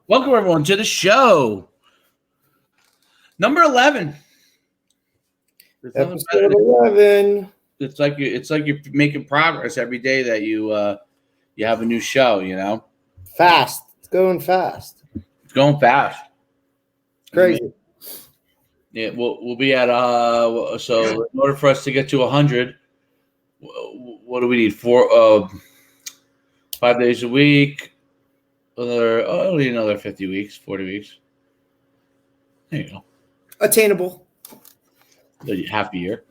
Welcome everyone to the show. Number 11. Episode 11. It's like you're making progress every day that you have a new show. You know, fast. It's going fast. It's going fast. Crazy. Yeah, we'll be at so in order for us to get to 100, what do we need? 5 days a week. Another 50 weeks, 40 weeks. There you go. Attainable. Half a year.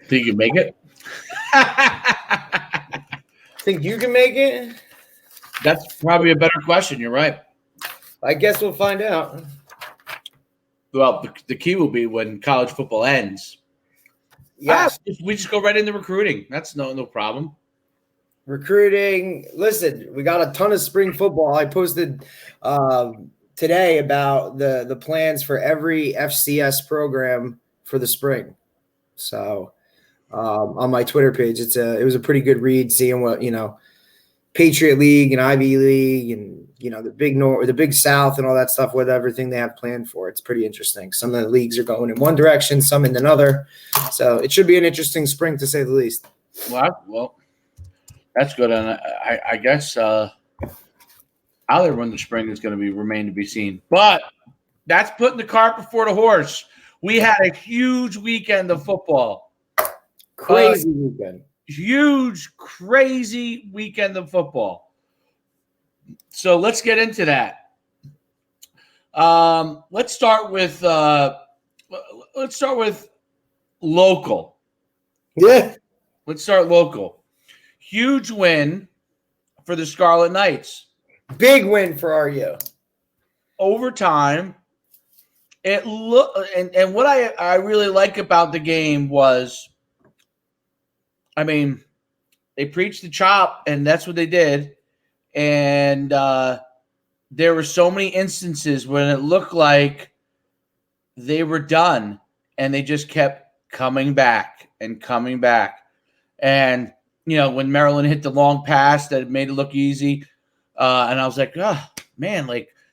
Think you can make it? Think you can make it? That's probably a better question. You're right. I guess we'll find out. Well, the key will be when college football ends. Yes. We just go right into recruiting. That's no problem. Recruiting. Listen, we got a ton of spring football. I posted today about the plans for every FCS program for the spring. So on my Twitter page, it was a pretty good read seeing what, Patriot League and Ivy League and, the Big North, the Big South and all that stuff with everything they have planned for. It's pretty interesting. Some of the leagues are going in one direction, some in another. So it should be an interesting spring to say the least. Well, that's good. And I guess how they run the spring is going to remain to be seen. But that's putting the cart before the horse. We had a huge weekend of football. Crazy weekend. Huge, crazy weekend of football. So let's get into that. Let's start with local. Yeah. Let's start local. Huge win for the Scarlet Knights. Big win for RU. Overtime. And what I really like about the game was, they preached the chop, and that's what they did. And there were so many instances when it looked like they were done, and they just kept coming back and coming back. And, when Maryland hit the long pass that made it look easy, and I was like, oh, man,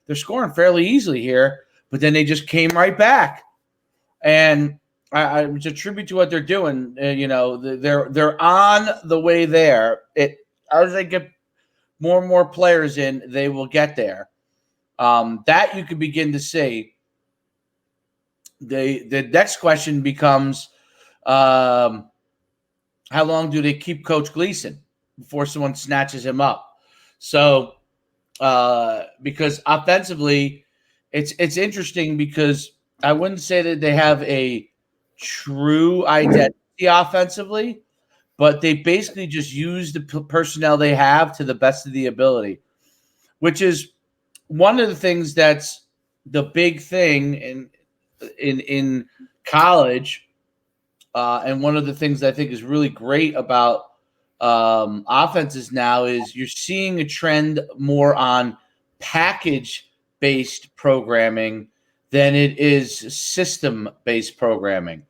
they're scoring fairly easily here. But then they just came right back. And I it's a tribute to what they're doing. They're on the way there. As they get more and more players in, they will get there. That you can begin to see. The next question becomes, how long do they keep Coach Gleason before someone snatches him up? So, because offensively, it's interesting because I wouldn't say that they have a true identity offensively, but they basically just use the personnel they have to the best of the ability, which is one of the things that's the big thing in college, and one of the things that I think is really great about offenses now is you're seeing a trend more on package-based programming than it is system-based programming.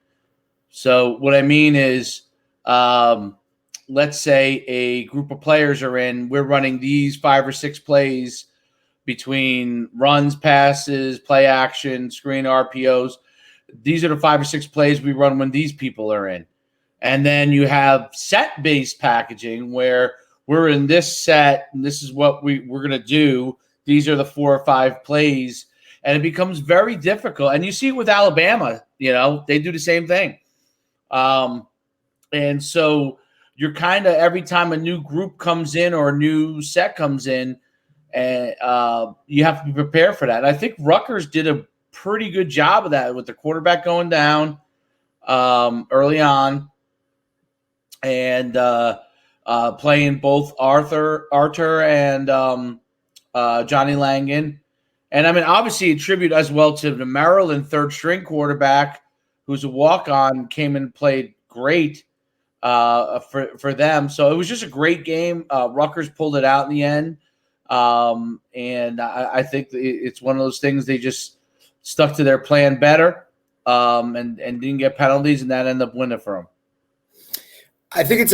So what I mean is, let's say a group of players are in, we're running these 5 or 6 plays between runs, passes, play action, screen, RPOs. These are the 5 or 6 plays we run when these people are in. And then you have set-based packaging where we're in this set and this is what we're going to do. These are the 4 or 5 plays. And it becomes very difficult. And you see it with Alabama, they do the same thing. And so you're kind of, every time a new group comes in or a new set comes in, and you have to be prepared for that. And I think Rutgers did a pretty good job of that with the quarterback going down early on, and playing both Arthur and Johnny Langan. And obviously a tribute as well to the Maryland third-string quarterback, who's a walk-on, came and played great for them. So it was just a great game. Rutgers pulled it out in the end. And I think it's one of those things, they just stuck to their plan better, and didn't get penalties, and that ended up winning for them. I think it's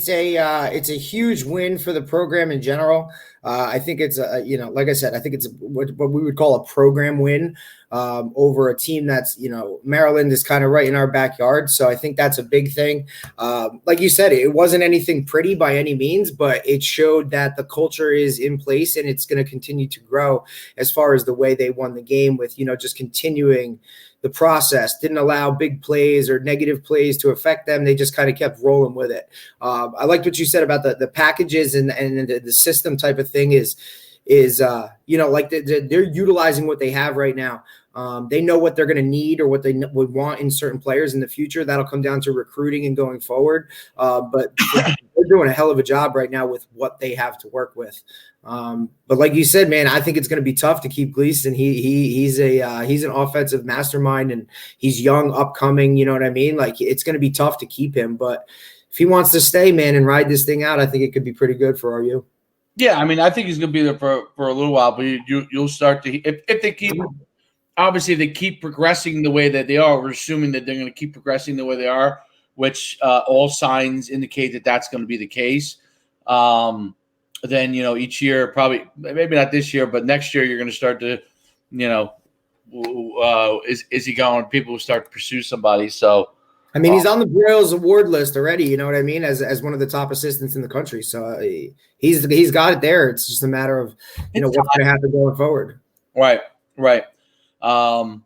a huge win for the program in general. I think it's like I said, I think it's what we would call a program win over a team that's, Maryland is kind of right in our backyard. So I think that's a big thing. Like you said, it wasn't anything pretty by any means, but it showed that the culture is in place and it's going to continue to grow as far as the way they won the game with, just continuing the process, didn't allow big plays or negative plays to affect them. They just kind of kept rolling with it. I liked what you said about the packages and the system type of thing is like they're utilizing what they have right now. They know what they're going to need or what they would want in certain players in the future. That'll come down to recruiting and going forward. But they're doing a hell of a job right now with what they have to work with. But like you said, man, I think it's going to be tough to keep Gleason. He's an offensive mastermind and he's young, upcoming. You know what I mean? Like it's going to be tough to keep him. But if he wants to stay, man, and ride this thing out, I think it could be pretty good for RU. Yeah, I mean, I think he's going to be there for a little while, but you'll start to if they keep. Obviously, if they keep progressing the way that they are, we're assuming that they're going to keep progressing the way they are, which all signs indicate that that's going to be the case. Then, each year, probably maybe not this year, but next year, you're going to start to, is he going? People will start to pursue somebody. So, I mean, he's on the Broyles Award list already. You know what I mean? As one of the top assistants in the country. So he's got it there. It's just a matter of what's going to happen going forward. Right. And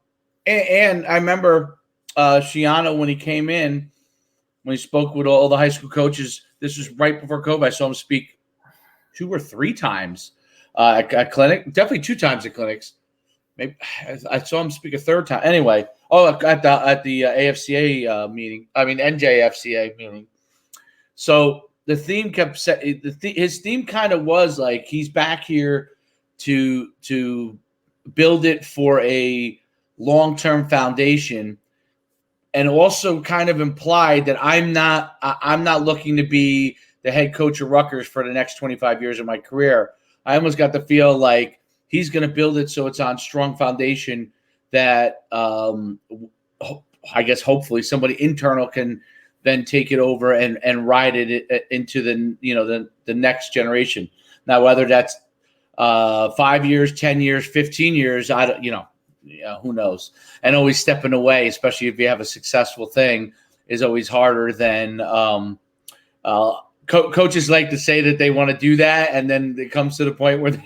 I remember Shiano when he came in, when he spoke with all the high school coaches. This was right before COVID. I saw him speak 2 or 3 times at clinic. Definitely 2 times at clinics. Maybe I saw him speak a 3rd time. Anyway, at the AFCA meeting. I mean NJFCA meeting. So the theme kept set. His theme kind of was like he's back here to build it for a long-term foundation, and also kind of implied that I'm not looking to be the head coach of Rutgers for the next 25 years of my career. I almost got the feel like he's going to build it so it's on strong foundation that I guess hopefully somebody internal can then take it over and ride it into the next generation. Now, whether that's 5 years, 10 years, 15 years, I don't, who knows? And always stepping away, especially if you have a successful thing, is always harder than coaches like to say that they want to do that, and then it comes to the point where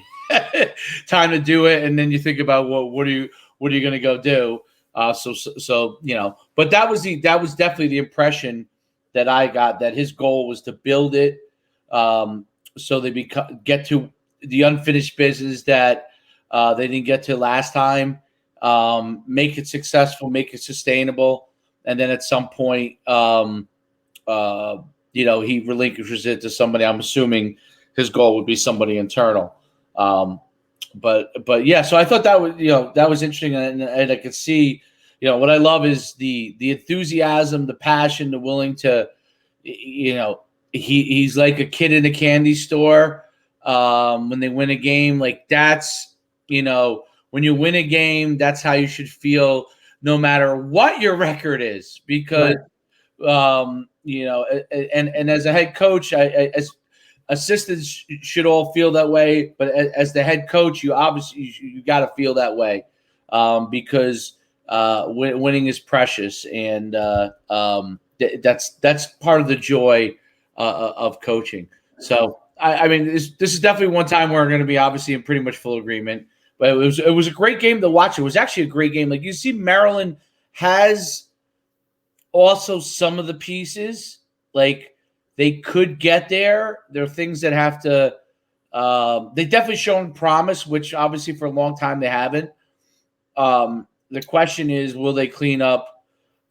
time to do it, and then you think about what are you going to go do? But that was definitely the impression that I got, that his goal was to build it so they get to the unfinished business that they didn't get to last time, make it successful, make it sustainable, and then at some point, he relinquishes it to somebody. I'm assuming his goal would be somebody internal. But yeah, so I thought that was interesting, and I could see, what I love is the enthusiasm, the passion, the willing to, he's like a kid in a candy store. When they win a game, like that's, when you win a game, that's how you should feel no matter what your record is, because, right. And as a head coach, as assistants should all feel that way. But as the head coach, you got to feel that way because winning is precious. And that's part of the joy of coaching. So, I mean, this is definitely one time we're going to be obviously in pretty much full agreement. But it was a great game to watch. It was actually a great game. Like you see, Maryland has also some of the pieces. Like they could get there. There are things that have to. They definitely shown promise, which obviously for a long time they haven't. The question is, will they clean up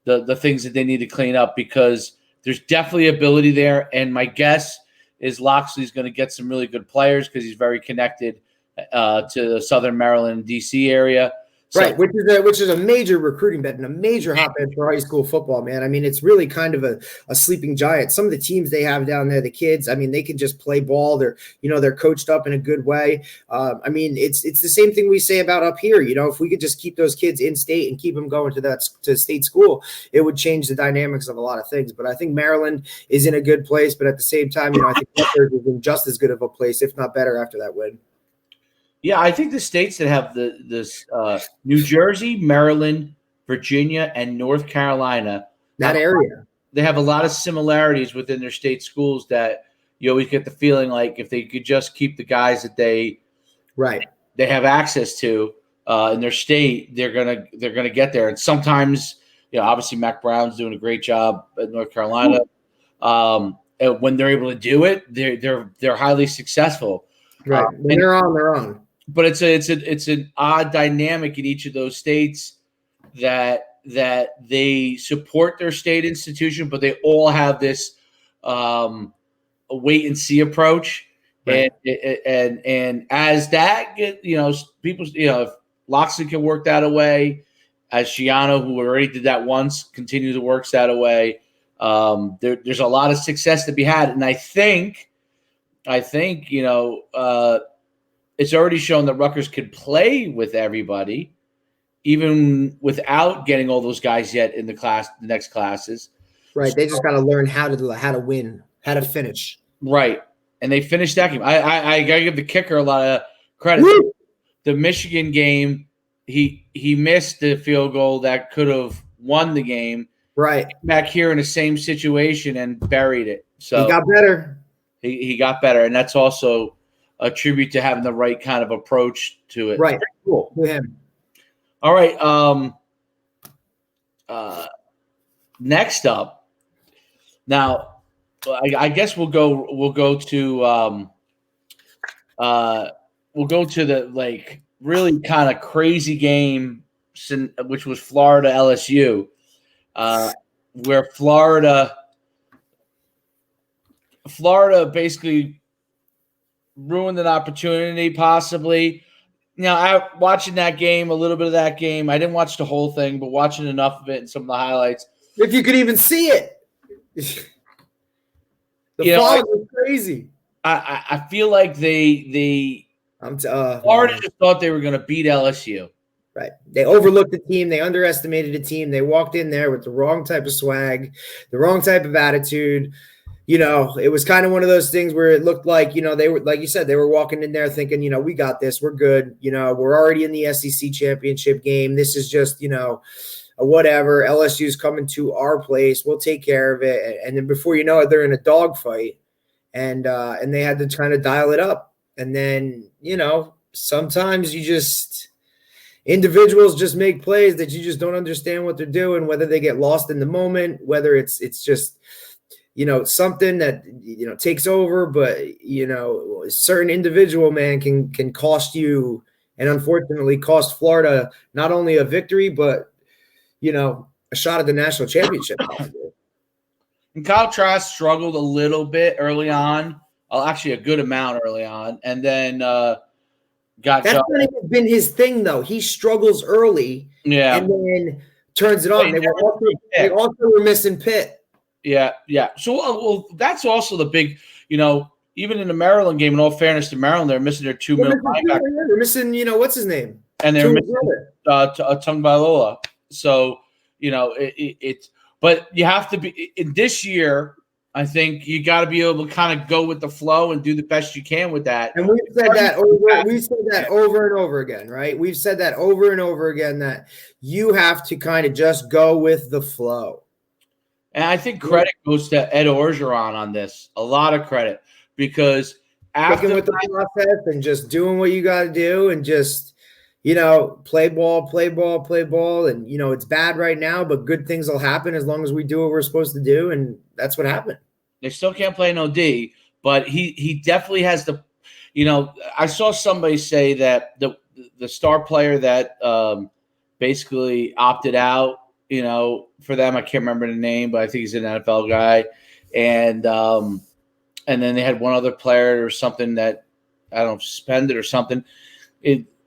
the things that they need to clean up? Because there's definitely ability there, and my guess is Loxley's going to get some really good players because he's very connected to the Southern Maryland, D.C. area. Right, which is a major recruiting bet and a major hotbed for high school football, man. I mean, it's really kind of a sleeping giant. Some of the teams they have down there, the kids, I mean, they can just play ball. They're coached up in a good way. I mean, it's the same thing we say about up here. If we could just keep those kids in state and keep them going to state school, it would change the dynamics of a lot of things. But I think Maryland is in a good place. But at the same time, I think Rutgers is in just as good of a place, if not better, after that win. Yeah, I think the states that have this New Jersey, Maryland, Virginia, and North Carolina, that area, they have a lot of similarities within their state schools that you always get the feeling like if they could just keep the guys that they have access to in their state, they're gonna get there. And sometimes, obviously Mac Brown's doing a great job at North Carolina. When they're able to do it, they're highly successful. Right, when they're on their own. But it's an odd dynamic in each of those states that they support their state institution, but they all have this a wait and see approach. Right. And as that people, if Loxley can work that away, as Shiano, who already did that once, continue to work that away. There's a lot of success to be had, and I think it's already shown that Rutgers could play with everybody, even without getting all those guys yet in the next classes. Right. They just got to learn how to win, how to finish. Right. And they finished that game. I got to give the kicker a lot of credit. Woo! The Michigan game, he missed the field goal that could have won the game. Right. Back here in the same situation and buried it. So he got better. He got better, and that's also a tribute to having the right kind of approach to it. Right. Cool. To him. All right. Next up, now I guess we'll go to the really kind of crazy game, which was Florida LSU, where Florida basically ruined an opportunity, possibly. Watching that game, a little bit of that game, I didn't watch the whole thing, but watching enough of it and some of the highlights. If you could even see it. The fall was crazy. I feel like Florida just thought they were going to beat LSU. Right. They overlooked the team. They underestimated the team. They walked in there with the wrong type of swag, the wrong type of attitude. It was kind of one of those things where it looked like, they were, like you said, they were walking in there thinking, we got this. We're good. We're already in the SEC championship game. This is just, whatever. LSU's coming to our place. We'll take care of it. And then before you know it, they're in a dogfight. And they had to kind of dial it up. And then, sometimes individuals just make plays that you just don't understand what they're doing, whether they get lost in the moment, whether it's just, something that, takes over, but, a certain individual, man, can cost you, and unfortunately cost Florida not only a victory, but, a shot at the national championship. And Kyle Trask struggled a little bit early on, actually a good amount early on, and then that's kind of been his thing, though. He struggles early, and then turns it on. They also were missing Pitt. Yeah. So, that's also the big, even in the Maryland game, in all fairness to Maryland, they're missing their two middle linebackers. They're missing, what's his name? And they're missing Tungbailola. So, but you have to be in this year. I think you got to be able to kind of go with the flow and do the best you can with that. And we've said that over and over again, right? We've said that over and over again, that you have to kind of just go with the flow. And I think credit goes to Ed Orgeron on this. A lot of credit, because after with the process and just doing what you got to do and just, play ball. And, it's bad right now, but good things will happen as long as we do what we're supposed to do. And that's what happened. They still can't play no D, but he definitely has the, I saw somebody say that the star player that basically opted out, for them, I can't remember the name, but I think he's an NFL guy. And then they had one other player or something that, I don't know, suspended or something.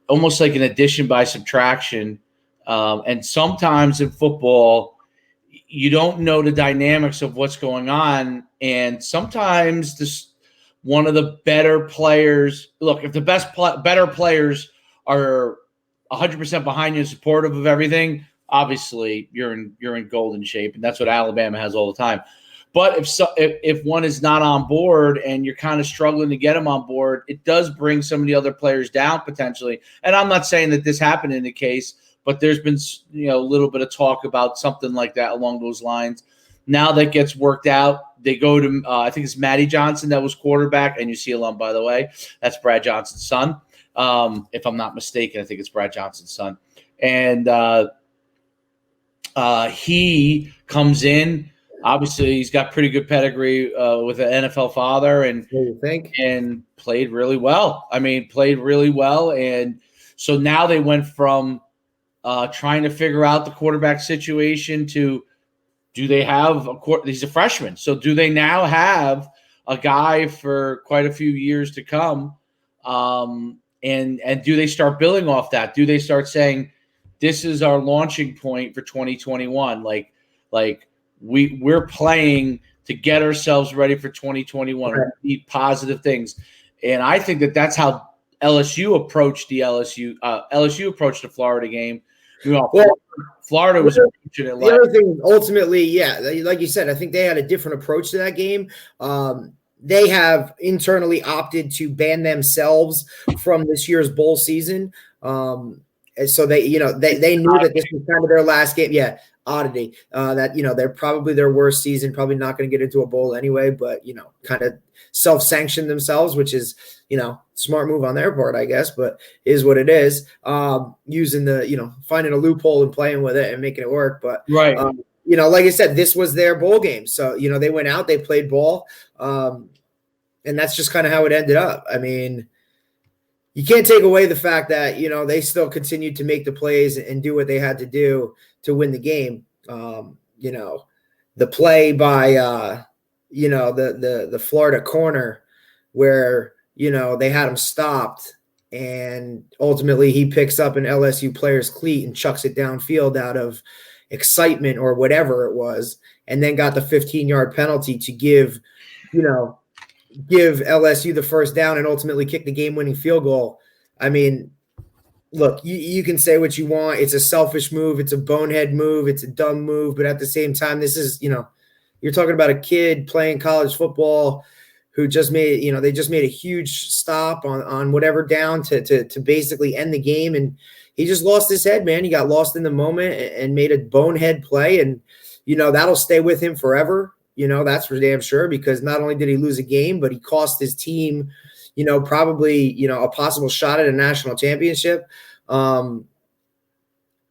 almost like an addition by subtraction. And sometimes in football, you don't know the dynamics of what's going on. And sometimes one of the better players, look, if the better players are 100% behind you and supportive of everything, obviously you're in golden shape. And that's what Alabama has all the time. But if one is not on board and you're kind of struggling to get them on board, it does bring some of the other players down potentially. And I'm not saying that this happened in the case, but there's been a little bit of talk about something like that along those lines. Now that gets worked out, they go to I think it's Matty Johnson that was quarterback, and UCLA alum, by the way. That's Brad Johnson's son. If I'm not mistaken, I think it's Brad Johnson's son. And he comes in. Obviously, he's got pretty good pedigree with an NFL father, and played really well. I mean, played really well, and so now they went from trying to figure out the quarterback situation to do they have he's a freshman, so do they now have a guy for quite a few years to come, and do they start building off that? Do they start saying this is our launching point for 2021, like we're playing to get ourselves ready for 2021. Right. We need positive things. And I think that that's how LSU approached LSU approached the Florida game. Florida was approaching it. The other thing, ultimately, like you said, I think they had a different approach to that game. They have internally opted to ban themselves from this year's bowl season. And so they knew that this was kind of their last game. Yeah. Oddity that they're probably their worst season, probably not going to get into a bowl anyway, but kind of self-sanctioned themselves, which is smart move on their part, I guess, but is what it is. Using the finding a loophole and playing with it and making it work, but right. Like I said, this was their bowl game, so they went out, they played ball, and that's just kind of how it ended up. I mean, you can't take away the fact that they still continued to make the plays and do what they had to do to win the game. The play by the Florida corner where they had him stopped, and ultimately he picks up an LSU player's cleat and chucks it downfield out of excitement or whatever it was, and then got the 15-yard penalty to give LSU the first down and ultimately kick the game-winning field goal. I mean, look, you can say what you want. It's a selfish move. It's a bonehead move. It's a dumb move. But at the same time, this is, you're talking about a kid playing college football who just made, they just made a huge stop on whatever down to basically end the game. And he just lost his head, man. He got lost in the moment and made a bonehead play. And, that'll stay with him forever. That's for damn sure, because not only did he lose a game, but he cost his team, probably, a possible shot at a national championship. But,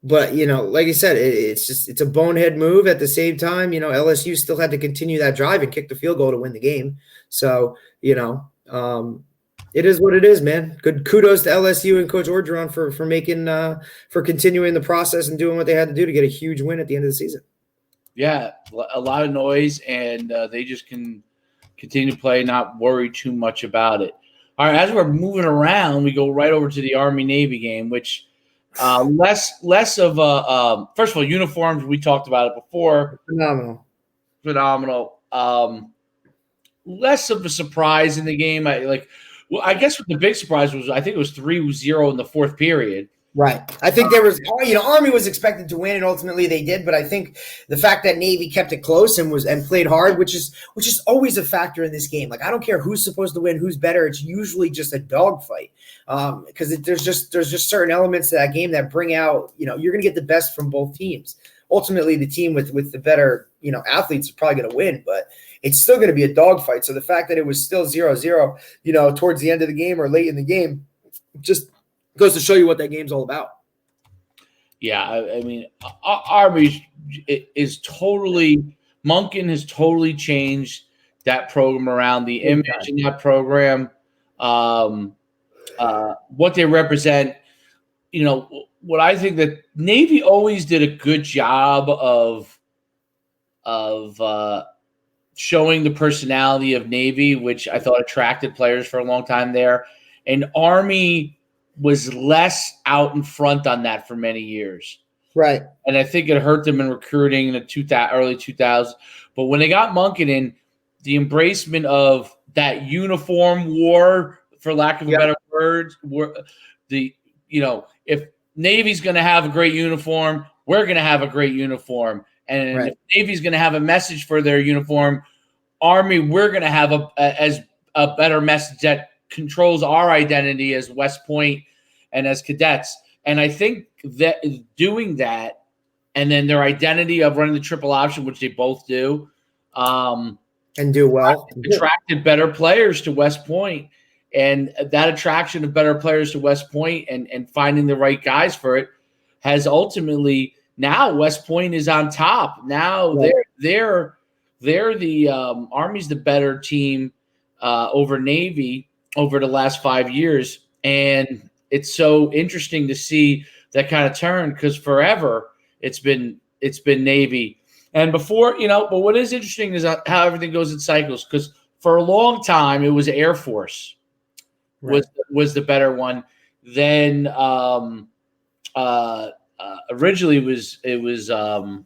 like I said, it's a bonehead move. At the same time, LSU still had to continue that drive and kick the field goal to win the game. So, it is what it is, man. Good kudos to LSU and Coach Orgeron for continuing the process and doing what they had to do to get a huge win at the end of the season. Yeah, a lot of noise, and they just can continue to play, not worry too much about it. All right, as we're moving around, we go right over to the Army-Navy game, which less of a first of all, uniforms, we talked about it before. Phenomenal. Less of a surprise in the game. I guess what the big surprise was, I think it was 3-0 in the fourth period. Right. I think there was, Army was expected to win, and ultimately they did. But I think the fact that Navy kept it close and played hard, which is always a factor in this game. Like, I don't care who's supposed to win, who's better. It's usually just a dogfight, because there's just certain elements to that game that bring out, you're going to get the best from both teams. Ultimately, the team with the better, athletes is probably going to win, but it's still going to be a dogfight. So the fact that it was still 0-0, towards the end of the game or late in the game, just goes to show you what that game's all about. Yeah, I mean, Army is totally – Monken has totally changed that program around, the image in that program, what they represent. What I think that Navy always did a good job of showing the personality of Navy, which I thought attracted players for a long time there. And Army – was less out in front on that for many years. Right. And I think it hurt them in recruiting in the early 2000s. But when they got Monken in, the embracement of that uniform war, for lack of a better word, if Navy's going to have a great uniform, we're going to have a great uniform. And if Navy's going to have a message for their uniform, Army, we're going to have a better message that controls our identity as West Point and as cadets. And I think that doing that, and then their identity of running the triple option, which they both do, and do well, attracted better players to West Point. And that attraction of better players to West Point and finding the right guys for it has ultimately, now West Point is on top. Now they're the Army's the better team over Navy over the last 5 years. And it's so interesting to see that kind of turn, because forever it's been Navy. And before, but what is interesting is how everything goes in cycles, because for a long time it was Air Force was the better one. Then originally it was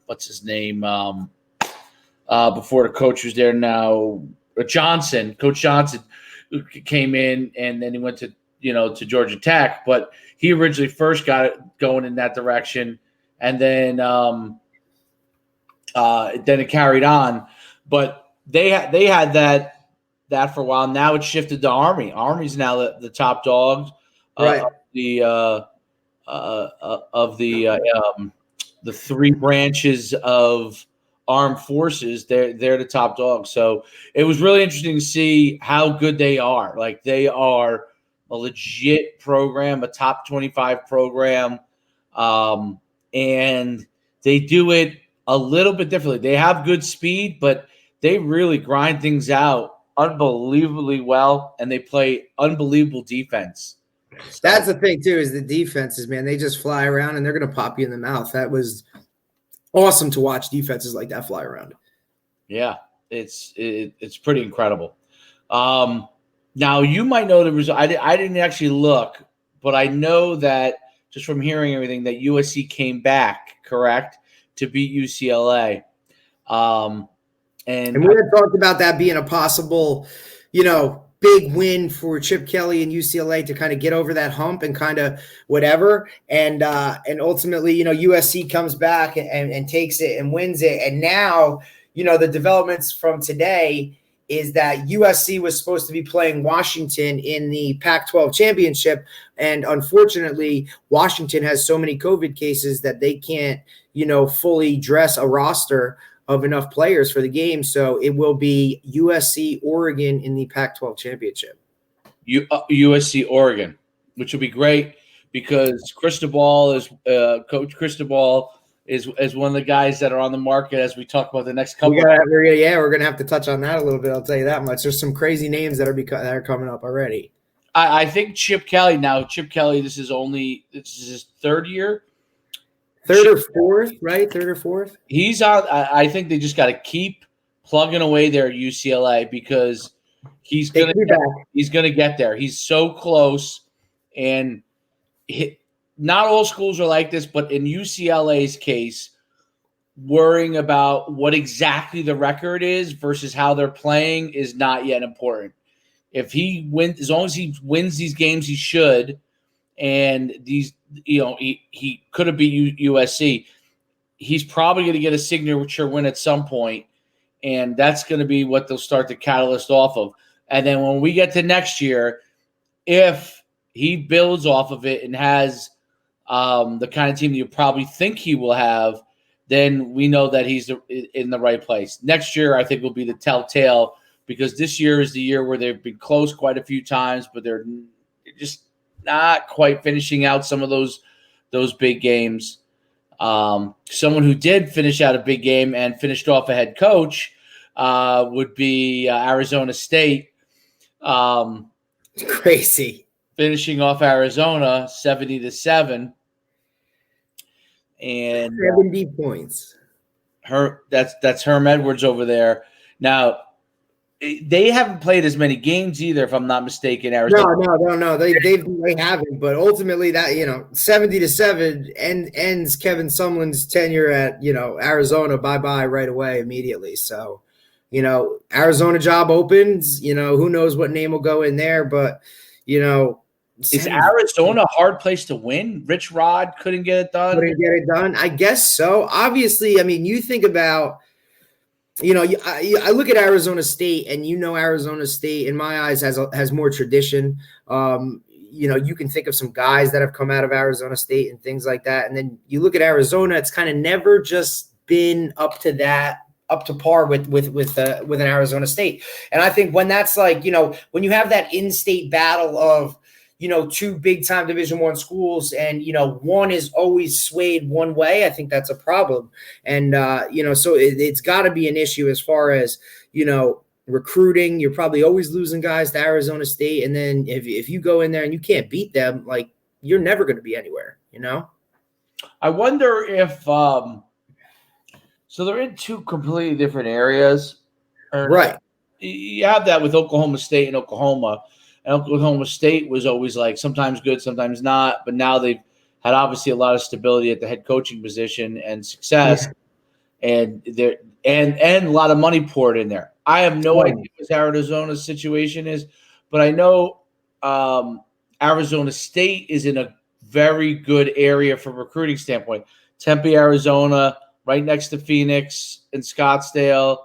what's his name? Before the coach was there now, Coach Johnson came in, and then he went to Georgia Tech, but he originally first got it going in that direction, and then it carried on. But they had that for a while. Now it's shifted to Army. Army's now the top dogs of the three branches of armed forces. They're the top dogs. So it was really interesting to see how good they are. Like, they are a legit program, a top 25 program, and they do it a little bit differently. They have good speed, but they really grind things out unbelievably well, and they play unbelievable defense. So, that's the thing too, is the defenses, man. They just fly around and they're going to pop you in the mouth. That was awesome to watch defenses like that fly around. Yeah, it's pretty incredible. Now, you might know the result. I didn't actually look, but I know that just from hearing everything that USC came back, correct, to beat UCLA. And we had talked about that being a possible, big win for Chip Kelly and UCLA to kind of get over that hump and kind of whatever. And ultimately, USC comes back and takes it and wins it. And now, the developments from today is that USC was supposed to be playing Washington in the Pac-12 championship. And unfortunately, Washington has so many COVID cases that they can't, fully dress a roster of enough players for the game. So it will be USC Oregon in the Pac-12 championship. USC Oregon, which will be great because Cristobal is Coach Cristobal is one of the guys that are on the market as we talk about the next couple. We're gonna have to touch on that a little bit. I'll tell you that much. There's some crazy names that are coming up already. I think Chip Kelly. This is his third year. Third or fourth. He's on. I think they just got to keep plugging away there at UCLA because he's gonna get there. He's so close, and not all schools are like this, but in UCLA's case, worrying about what exactly the record is versus how they're playing is not yet important. If he wins, as long as he wins these games, he should. And these, he could have beat USC. He's probably going to get a signature win at some point, and that's going to be what they'll start the catalyst off of. And then when we get to next year, if he builds off of it and has the kind of team that you probably think he will have, then we know that he's in the right place. Next year, I think, will be the telltale, because this year is the year where they've been close quite a few times, but they're just not quite finishing out some of those big games. Someone who did finish out a big game and finished off a head coach would be Arizona State. Crazy. Finishing off Arizona 70-7. And 70 points. That's Herm Edwards over there. Now, they haven't played as many games either, if I'm not mistaken. Arizona. No. They haven't. But ultimately, that 70-7 ends Kevin Sumlin's tenure at Arizona. Bye right away immediately. So, Arizona job opens. Who knows what name will go in there, but is Arizona a hard place to win? Rich Rod couldn't get it done. I guess so. Obviously, I mean, you think about. I look at Arizona State, and Arizona State, in my eyes, has more tradition. You can think of some guys that have come out of Arizona State and things like that. And then you look at Arizona; it's kind of never just been up to par with an Arizona State. And I think when that's like, when you have that in-state battle of two big-time Division I schools, and one is always swayed one way, I think that's a problem. And so it's got to be an issue as far as recruiting. You're probably always losing guys to Arizona State, and then if you go in there and you can't beat them, like, you're never going to be anywhere. I wonder if so they're in two completely different areas, right? You have that with Oklahoma State and Oklahoma. And Oklahoma State was always like sometimes good, sometimes not. But now they've had obviously a lot of stability at the head coaching position and success, and a lot of money poured in there. I have no idea what Arizona's situation is, but I know Arizona State is in a very good area from a recruiting standpoint. Tempe, Arizona, right next to Phoenix and Scottsdale,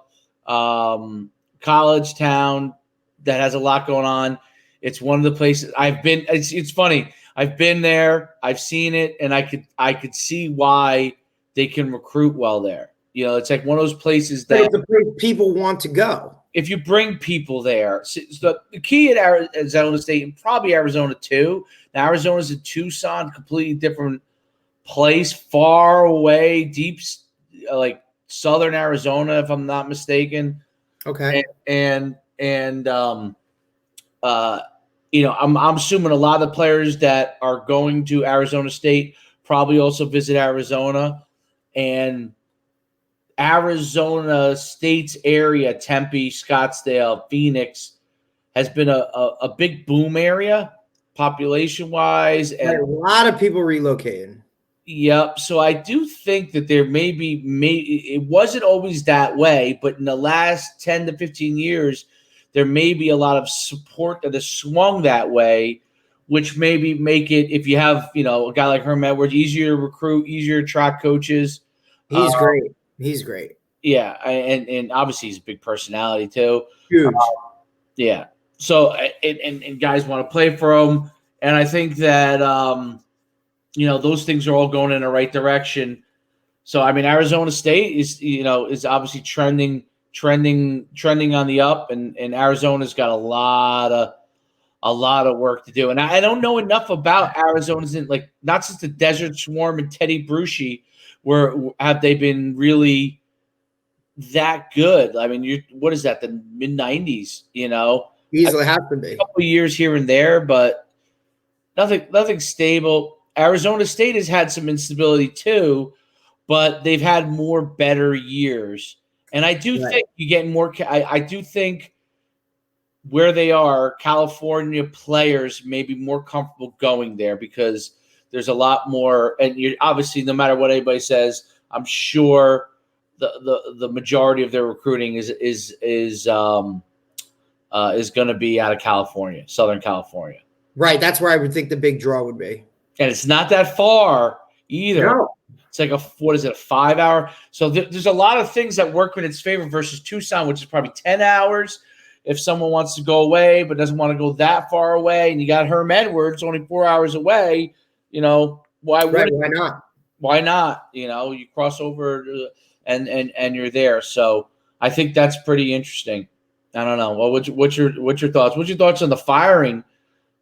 college town that has a lot going on. It's one of the places I've been. It's funny. I've been there. I've seen it, and I could see why they can recruit well there. It's like one of those places that the place people want to go. If you bring people there, so the key at Arizona State and probably Arizona too. Now Arizona's in Tucson, completely different place, far away, deep, like southern Arizona, if I'm not mistaken. Okay, I'm assuming a lot of the players that are going to Arizona State probably also visit Arizona, and Arizona State's area, Tempe, Scottsdale, Phoenix, has been a big boom area population-wise. And a lot of people relocating. Yep. So I do think that there may it wasn't always that way, but in the last 10 to 15 years, there may be a lot of support that has swung that way, which maybe make it, if you have, a guy like Herm Edwards, easier to recruit, easier to attract coaches. He's great. He's great. Yeah. And obviously he's a big personality too. Huge. Yeah. So, and guys want to play for him. And I think that, those things are all going in the right direction. So, I mean, Arizona State is obviously trending on the up, and Arizona's got a lot of work to do. And I don't know enough about Arizona's not since the Desert Swarm and Teddy Bruschi have they been really that good. I mean, what is that, the mid-90s, Easily have to be. A couple of years here and there, but nothing stable. Arizona State has had some instability too, but they've had more better years. And I do think you get more. I do think where they are, California players may be more comfortable going there because there's a lot more. And you obviously, no matter what anybody says, I'm sure the majority of their recruiting is going to be out of California, Southern California. Right. That's where I would think the big draw would be. And it's not that far either. No. It's like a 5-hour? So there's a lot of things that work in its favor versus Tucson, which is probably 10 hours if someone wants to go away but doesn't want to go that far away. And you got Herm Edwards only 4 hours away. Why not? Why not? You cross over and you're there. So I think that's pretty interesting. I don't know. Well, what's your thoughts? What's your thoughts on the firing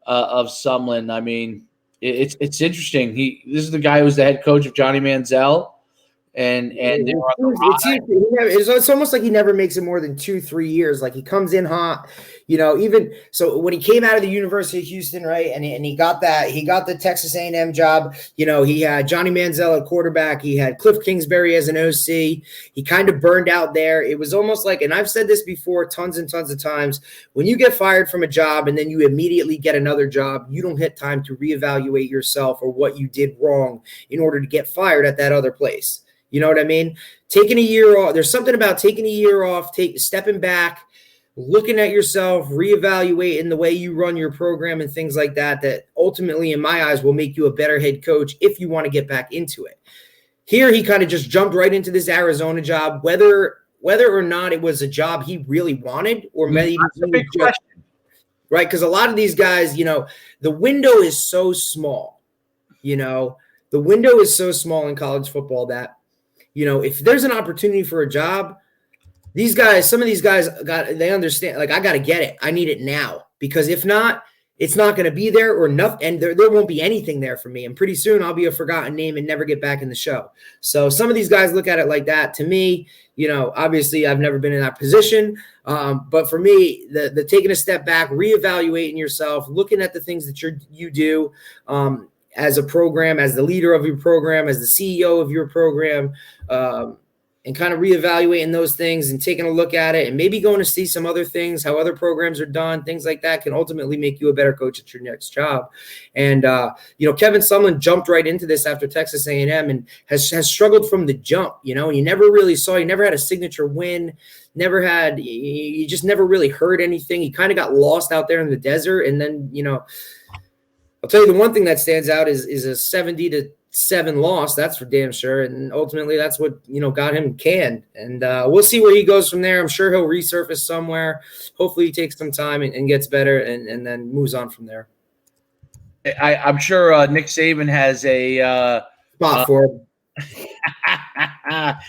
of Sumlin? I mean, it's interesting. This is the guy who was the head coach of Johnny Manziel, and it's almost like he never makes it more than 2-3 years. Like, he comes in hot, Even so, when he came out of the University of Houston, right, and he got the Texas A&M job. He had Johnny Manziel at quarterback. He had Cliff Kingsbury as an OC. He kind of burned out there. It was almost like, and I've said this before tons and tons of times, when you get fired from a job and then you immediately get another job, you don't have time to reevaluate yourself or what you did wrong in order to get fired at that other place. You know what I mean? Taking a year off. There's something about taking a year off, stepping back, looking at yourself, reevaluating the way you run your program and things like that, that ultimately, in my eyes, will make you a better head coach if you want to get back into it. Here, he kind of just jumped right into this Arizona job, whether or not it was a job he really wanted or maybe That's a big question. Right? Because a lot of these guys, the window is so small. The window is so small in college football that, if there's an opportunity for a job, some of these guys they understand, like, I got to get it. I need it now, because if not, it's not going to be there or nothing. And there won't be anything there for me. And pretty soon I'll be a forgotten name and never get back in the show. So some of these guys look at it like that. To me, obviously I've never been in that position. But for me, the taking a step back, reevaluating yourself, looking at the things that you do, as a program, as the leader of your program, as the CEO of your program, and kind of reevaluating those things and taking a look at it and maybe going to see some other things, how other programs are done, things like that can ultimately make you a better coach at your next job. And, Kevin Sumlin jumped right into this after Texas A&M and has struggled from the jump, and you never really saw, he never had a signature win, you just never really heard anything. He kind of got lost out there in the desert. And then, I'll tell you the one thing that stands out is a 70-7 loss. That's for damn sure. And ultimately that's what, got him canned. And we'll see where he goes from there. I'm sure he'll resurface somewhere. Hopefully he takes some time and gets better and then moves on from there. I'm sure Nick Saban has a spot for him.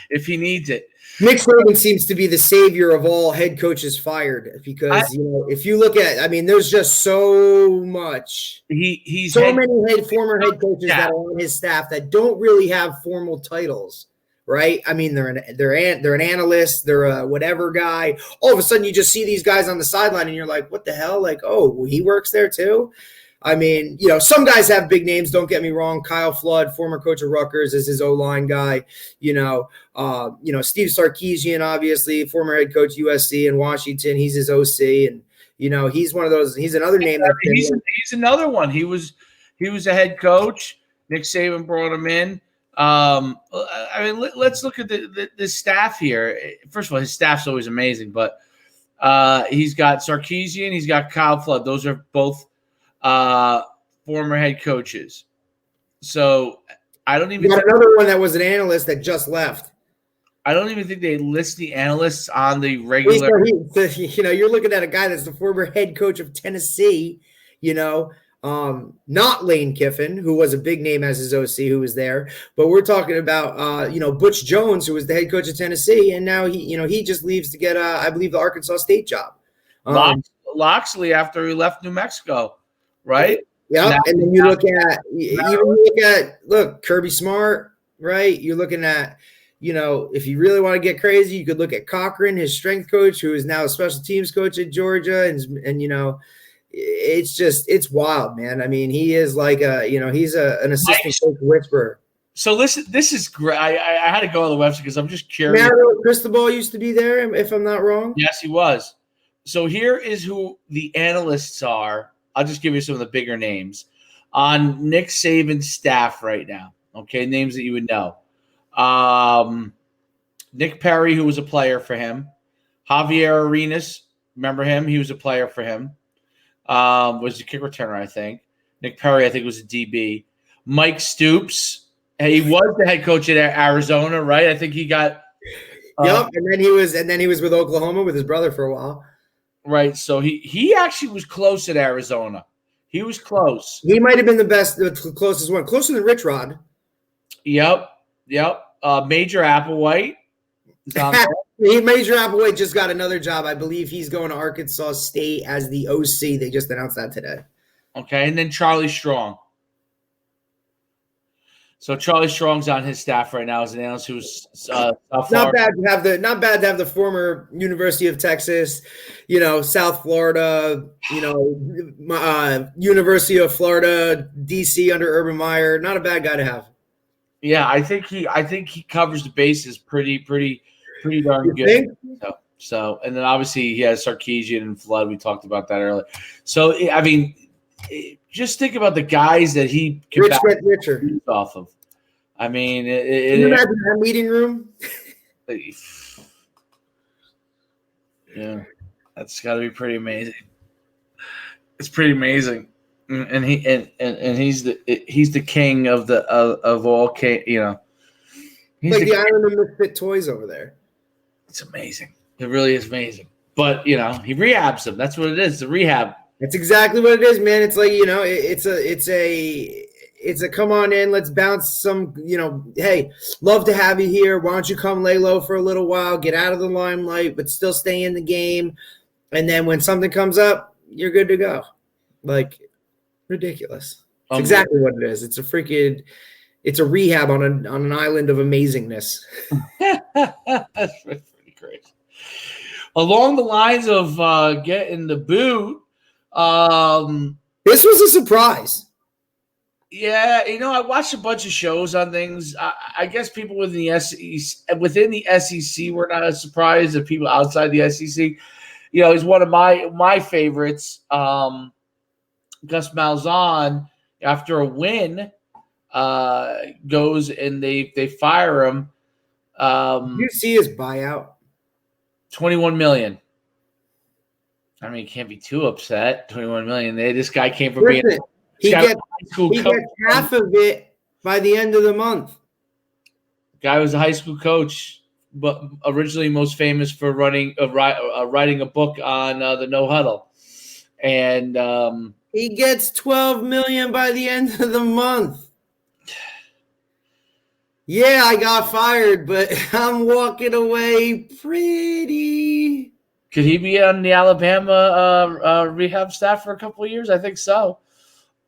If he needs it. Nick Saban seems to be the savior of all head coaches fired, because if you look at, there's just so much. He's so many former head coaches that are on his staff that don't really have formal titles, right? They're an analyst, they're a whatever guy. All of a sudden, you just see these guys on the sideline, and you're like, what the hell? Like, oh, he works there too. Some guys have big names. Don't get me wrong. Kyle Flood, former coach of Rutgers, is his O-line guy. Steve Sarkisian, obviously, former head coach USC in Washington. He's his OC, and he's one of those. He's another name. He's another one. He was a head coach. Nick Saban brought him in. Let's look at the staff here. First of all, his staff's always amazing, but he's got Sarkisian. He's got Kyle Flood. Those are both former head coaches. So I don't even. Got another one that was an analyst that just left. I don't even think they list the analysts on the regular. You're looking at a guy that's the former head coach of Tennessee. Not Lane Kiffin, who was a big name as his OC, who was there, but we're talking about Butch Jones, who was the head coach of Tennessee, and now he just leaves to get I believe the Arkansas State job. Loxley after he left New Mexico. Right. Yeah. And then you look at Kirby Smart, right? You're looking at, if you really want to get crazy, you could look at Cochran, his strength coach, who is now a special teams coach at Georgia. And it's wild, man. He is like he's an assistant coach whisperer. So listen, this is great. I had to go on the website because I'm just curious. Mario Cristobal used to be there, if I'm not wrong. Yes, he was. So here is who the analysts are. I'll just give you some of the bigger names on Nick Saban's staff right now. Okay, names that you would know. Nick Perry, who was a player for him. Javier Arenas, remember him? He was a player for him. Was a kick returner, I think. Nick Perry, I think, was a DB. Mike Stoops, he was the head coach at Arizona, right? I think he got. Yep, and then he was with Oklahoma with his brother for a while. Right, so he actually was close at Arizona. He was close. He might have been the closest one, closer than Rich Rod. Yep. Major Applewhite. Major Applewhite just got another job. I believe he's going to Arkansas State as the OC. They just announced that today. Okay, and then Charlie Strong. So Charlie Strong's on his staff right now as an analyst who's South Not Florida. bad to have the former University of Texas, South Florida, University of Florida, DC under Urban Meyer. Not a bad guy to have. Yeah, I think he covers the bases pretty darn You good. think? So and then obviously he has Sarkisian and Flood. We talked about that earlier. So I mean, just think about the guys that he can Rich get richer off of. I mean, can you imagine that meeting room? Yeah, that's got to be pretty amazing. It's pretty amazing, and he's the king of all king. He's like the Island of Misfit Toys over there. It's amazing. It really is amazing. But he rehabs them. That's what it is. The rehab. That's exactly what it is, man. It's like it's a come on in, let's bounce some, hey, love to have you here. Why don't you come lay low for a little while, get out of the limelight, but still stay in the game. And then when something comes up, you're good to go. Like, ridiculous. It's exactly what it is. It's a rehab on an island of amazingness. That's pretty crazy. Along the lines of getting the boot, this was a surprise. Yeah, I watched a bunch of shows on things. I guess people within the SEC were not as surprised as people outside the SEC. He's one of my favorites. Gus Malzahn, after a win, goes and they fire him. You see his buyout? $21 million. I mean, you can't be too upset. $21 million. This guy came from being. He gets half of it by the end of the month. Guy was a high school coach, but originally most famous for writing a book on the no huddle, and he gets $12 million by the end of the month. Yeah, I got fired, but I'm walking away pretty. Could he be on the Alabama rehab staff for a couple of years? I think so.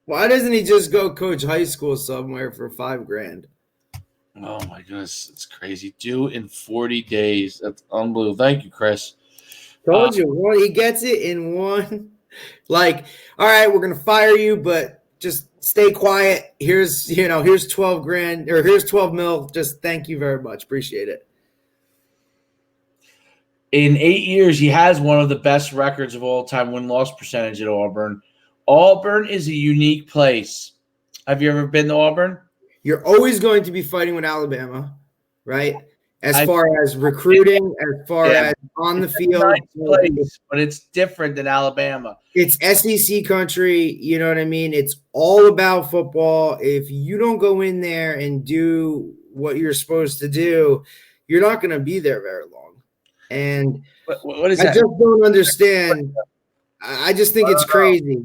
Why doesn't he just go coach high school somewhere for $5,000? Oh my goodness, it's crazy. Due in 40 days. That's unbelievable. Thank you, Chris. Told you, he gets it in one. Like, all right, we're gonna fire you, but just stay quiet. Here's $12,000 or here's $12 million. Just thank you very much. Appreciate it. In 8 years, he has one of the best records of all time win-loss percentage at Auburn. Auburn is a unique place. Have you ever been to Auburn? You're always going to be fighting with Alabama, right? As far as recruiting, as far as on the field. Place, but it's different than Alabama. It's SEC country, you know what I mean? It's all about football. If you don't go in there and do what you're supposed to do, you're not going to be there very long. And what is that? I just don't understand. I just think it's crazy.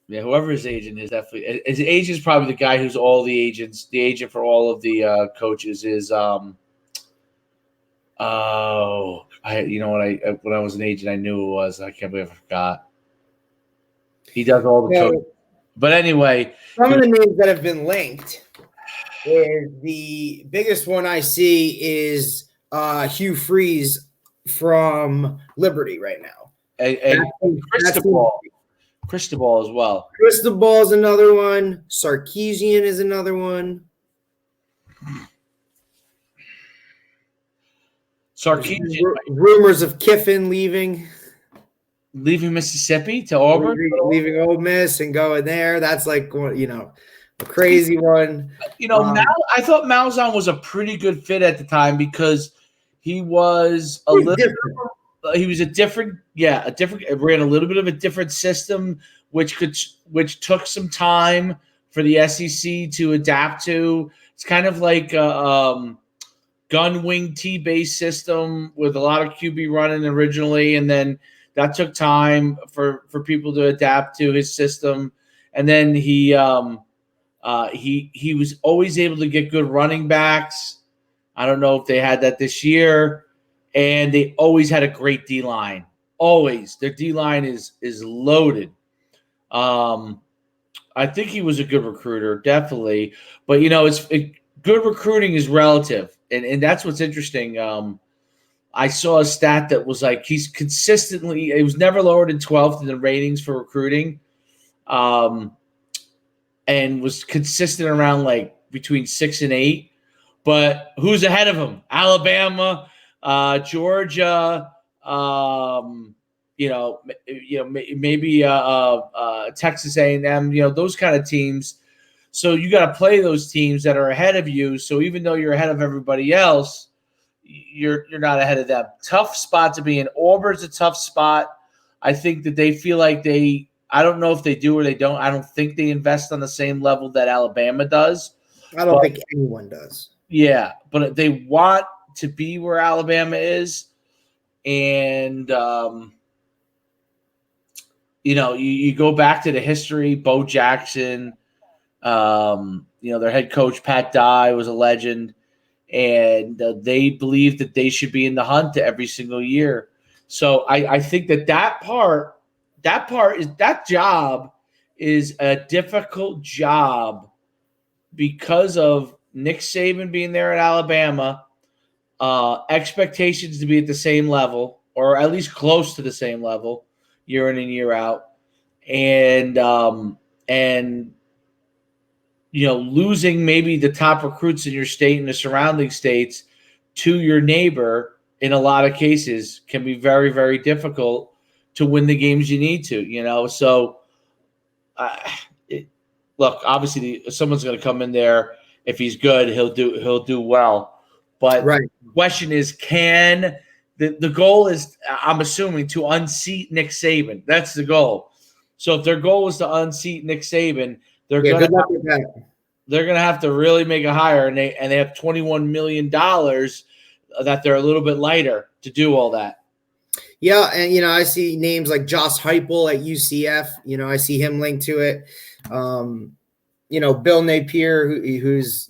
Yeah, whoever his agent is, definitely. His agent is probably the guy who's all the agents. The agent for all of the coaches is when I was an agent, I knew who it was. I can't believe I forgot. He does all the coaches. But anyway, some of the names that have been linked is the biggest one I see is Hugh Freeze from Liberty right now. Cristobal as well. Cristobal is another one. Sarkisian is another one. Sarkisian. Rumors of Kiffin leaving Mississippi to Auburn, leaving Ole Miss and going there. That's like a crazy one. I thought Malzahn was a pretty good fit at the time because he was a little different. He was it ran a little bit of a different system, which took some time for the SEC to adapt to. It's kind of like a gun wing T-based system with a lot of QB running originally, and then that took time for people to adapt to his system. And then he was always able to get good running backs. I don't know if they had that this year. And they always had a great D-line. Always. Their D-line is loaded. I I think he was a good recruiter, definitely. But good recruiting is relative, and that's what's interesting. I saw a stat that was like he was never lower than 12th in the ratings for recruiting, and was consistent around like between 6 and 8. But who's ahead of him? Alabama, Georgia, maybe Texas A&M, those kind of teams. So you got to play those teams that are ahead of you. So even though you're ahead of everybody else, you're not ahead of them. Tough spot to be in. Auburn's a tough spot. I think that they feel like I don't know if they do or they don't. I don't think they invest on the same level that Alabama does. I don't think anyone does. Yeah, but they want to be where Alabama is. And, you go back to the history, Bo Jackson, their head coach, Pat Dye, was a legend. And they believe that they should be in the hunt every single year. So I think that job is a difficult job because of Nick Saban being there at Alabama, expectations to be at the same level or at least close to the same level year in and year out, and losing maybe the top recruits in your state and the surrounding states to your neighbor in a lot of cases can be very, very difficult to win the games you need to, So, look, obviously someone's going to come in there. If he's good, he'll do well. But The question is, the goal is, I'm assuming, to unseat Nick Saban. That's the goal. So if their goal is to unseat Nick Saban, they're going to have to really make a hire, and they have $21 million that they're a little bit lighter to do all that. Yeah, and I see names like Josh Heupel at UCF. I see him linked to it. Bill Napier, who's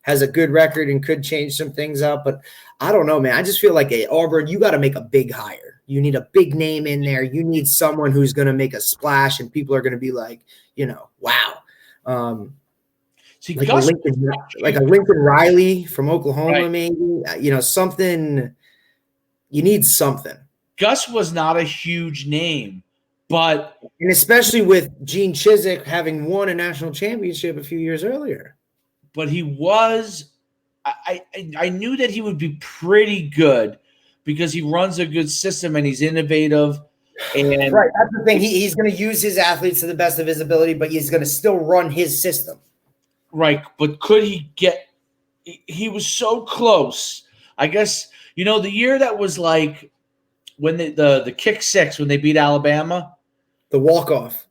has a good record and could change some things up, but I don't know, man. I just feel like at Auburn, you got to make a big hire. You need a big name in there. You need someone who's going to make a splash, and people are going to be like, wow. Like a Lincoln Riley from Oklahoma, maybe. Something. You need something. Gus was not a huge name, and especially with Gene Chizik having won a national championship a few years earlier. But he was. I knew that he would be pretty good because he runs a good system and he's innovative. And that's the thing. He's going to use his athletes to the best of his ability, but he's going to still run his system. Right, but could he get – he was so close. I guess, the year that was like when the kick six when they beat Alabama. The walk-off.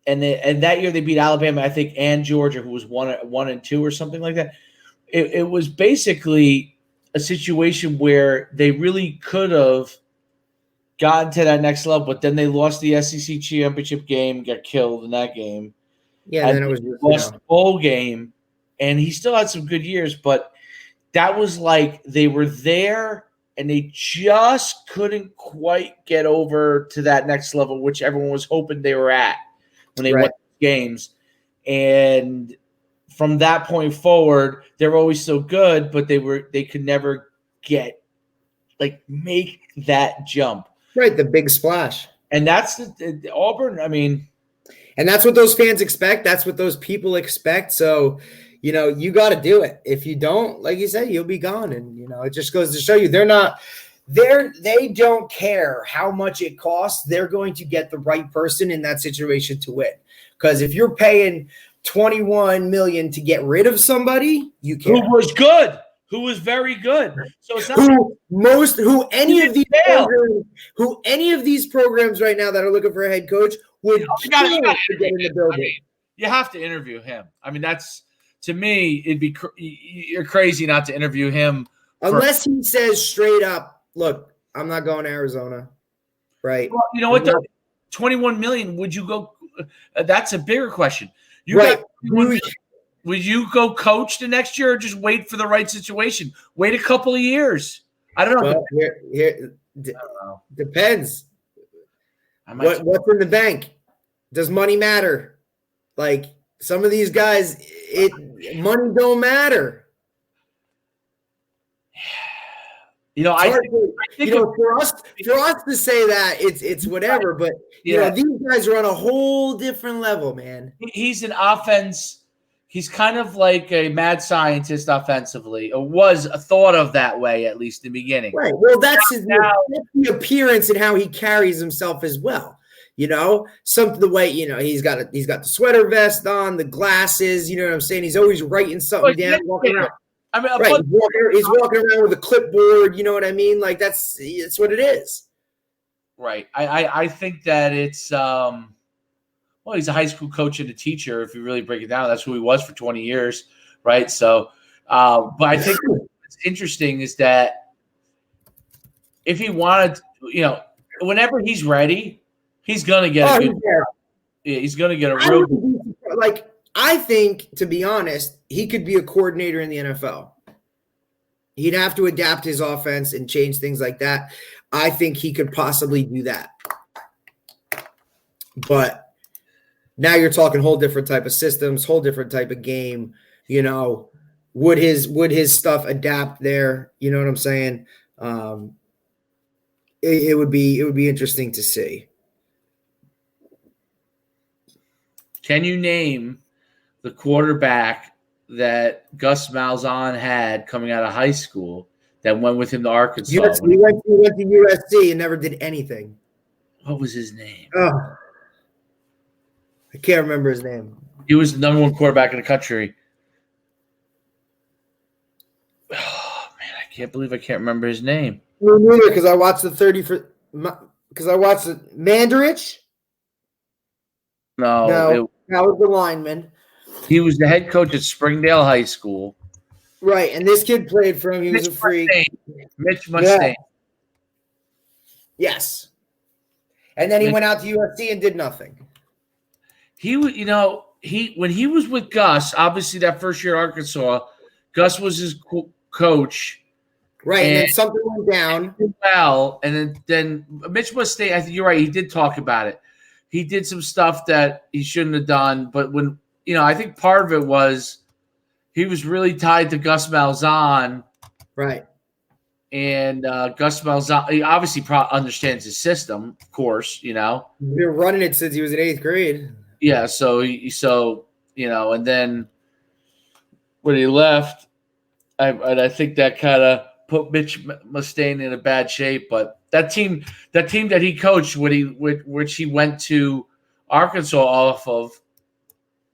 And that year they beat Alabama, I think, and Georgia, who was 1-2 or something like that. It was basically a situation where they really could have gotten to that next level, but then they lost the SEC championship game, got killed in that game. Yeah, and then it was lost the bowl game, and he still had some good years, but that was like they were there and they just couldn't quite get over to that next level, which everyone was hoping they were at when they won games. And from that point forward, they were always so good, but they could never make that jump. Right, the big splash. And that's the Auburn, and that's what those fans expect. That's what those people expect. So, you got to do it. If you don't, like you said, you'll be gone. And, it just goes to show you they don't care how much it costs. They're going to get the right person in that situation to win. Because if you're paying $21 million to get rid of somebody, you care. Who was good. Who was very good. So it's not any of these programs right now that are looking for a head coach would you get in the building. You have to interview him. That's, to me, it'd be you're crazy not to interview him unless he says straight up, "Look, I'm not going to Arizona." Right? Well, you know what? $21 million. Would you go? That's a bigger question. Would you go coach the next year or just wait for the right situation? Wait a couple of years. I don't know. Well, depends. What's in the bank? Does money matter? Like some of these guys, money don't matter. I think for us to say that it's whatever, but these guys are on a whole different level, man. He's an offense. He's kind of like a mad scientist offensively, or was thought of that way, at least in the beginning. Right. Well, that's the appearance and how he carries himself as well. Something the way, he's got the sweater vest on, the glasses, you know what I'm saying? He's always writing something down, walking around. I mean, right. He's walking around with a clipboard, you know what I mean? Like it's what it is. Right. I think that it's he's a high school coach and a teacher. If you really break it down, that's who he was for 20 years, right? So, but I think what's interesting is that if he wanted, whenever he's ready, he's gonna get he's gonna get a real. I think, to be honest, he could be a coordinator in the NFL. He'd have to adapt his offense and change things like that. I think he could possibly do that, but. Now you're talking whole different type of systems, whole different type of game. Would his stuff adapt there? You know what I'm saying? It would be interesting to see. Can you name the quarterback that Gus Malzahn had coming out of high school that went with him to Arkansas? He went to USC and never did anything. What was his name? Oh. I can't remember his name. He was the number one quarterback in the country. Oh, man, I can't believe I can't remember his name. Me neither, because I watched the Mandarich. No, that was the lineman. He was the head coach at Springdale High School. Right, and this kid played for him. He was a freak. Mitch Mustaine. Yes. And then he went out to USC and did nothing. He when he was with Gus, obviously that first year at Arkansas, Gus was his coach. Right, and then something went down. Well, and then Mitch Mustaine, I think you're right, he did talk about it. He did some stuff that he shouldn't have done, but when I think part of it was he was really tied to Gus Malzahn. Right. And Gus Malzahn, he obviously understands his system, of course, He's been running it since he was in 8th grade. Yeah, and then when he left, I think that kind of put Mitch Mustaine in a bad shape. But that team that he coached, which he went to Arkansas off of,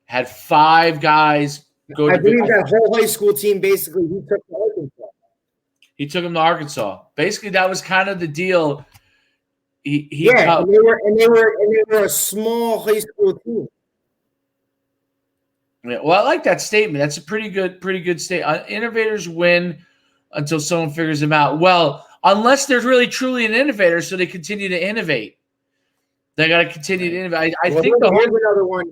had 5 guys go. I believe that whole high school team basically he took to Arkansas. He took him to Arkansas. Basically, that was kind of the deal. And they were a small high school team. Yeah, well, I like that statement. That's a pretty good statement. Innovators win until someone figures them out. Well, unless there's really truly an innovator, so they continue to innovate. They got to continue to innovate. I think here's another one.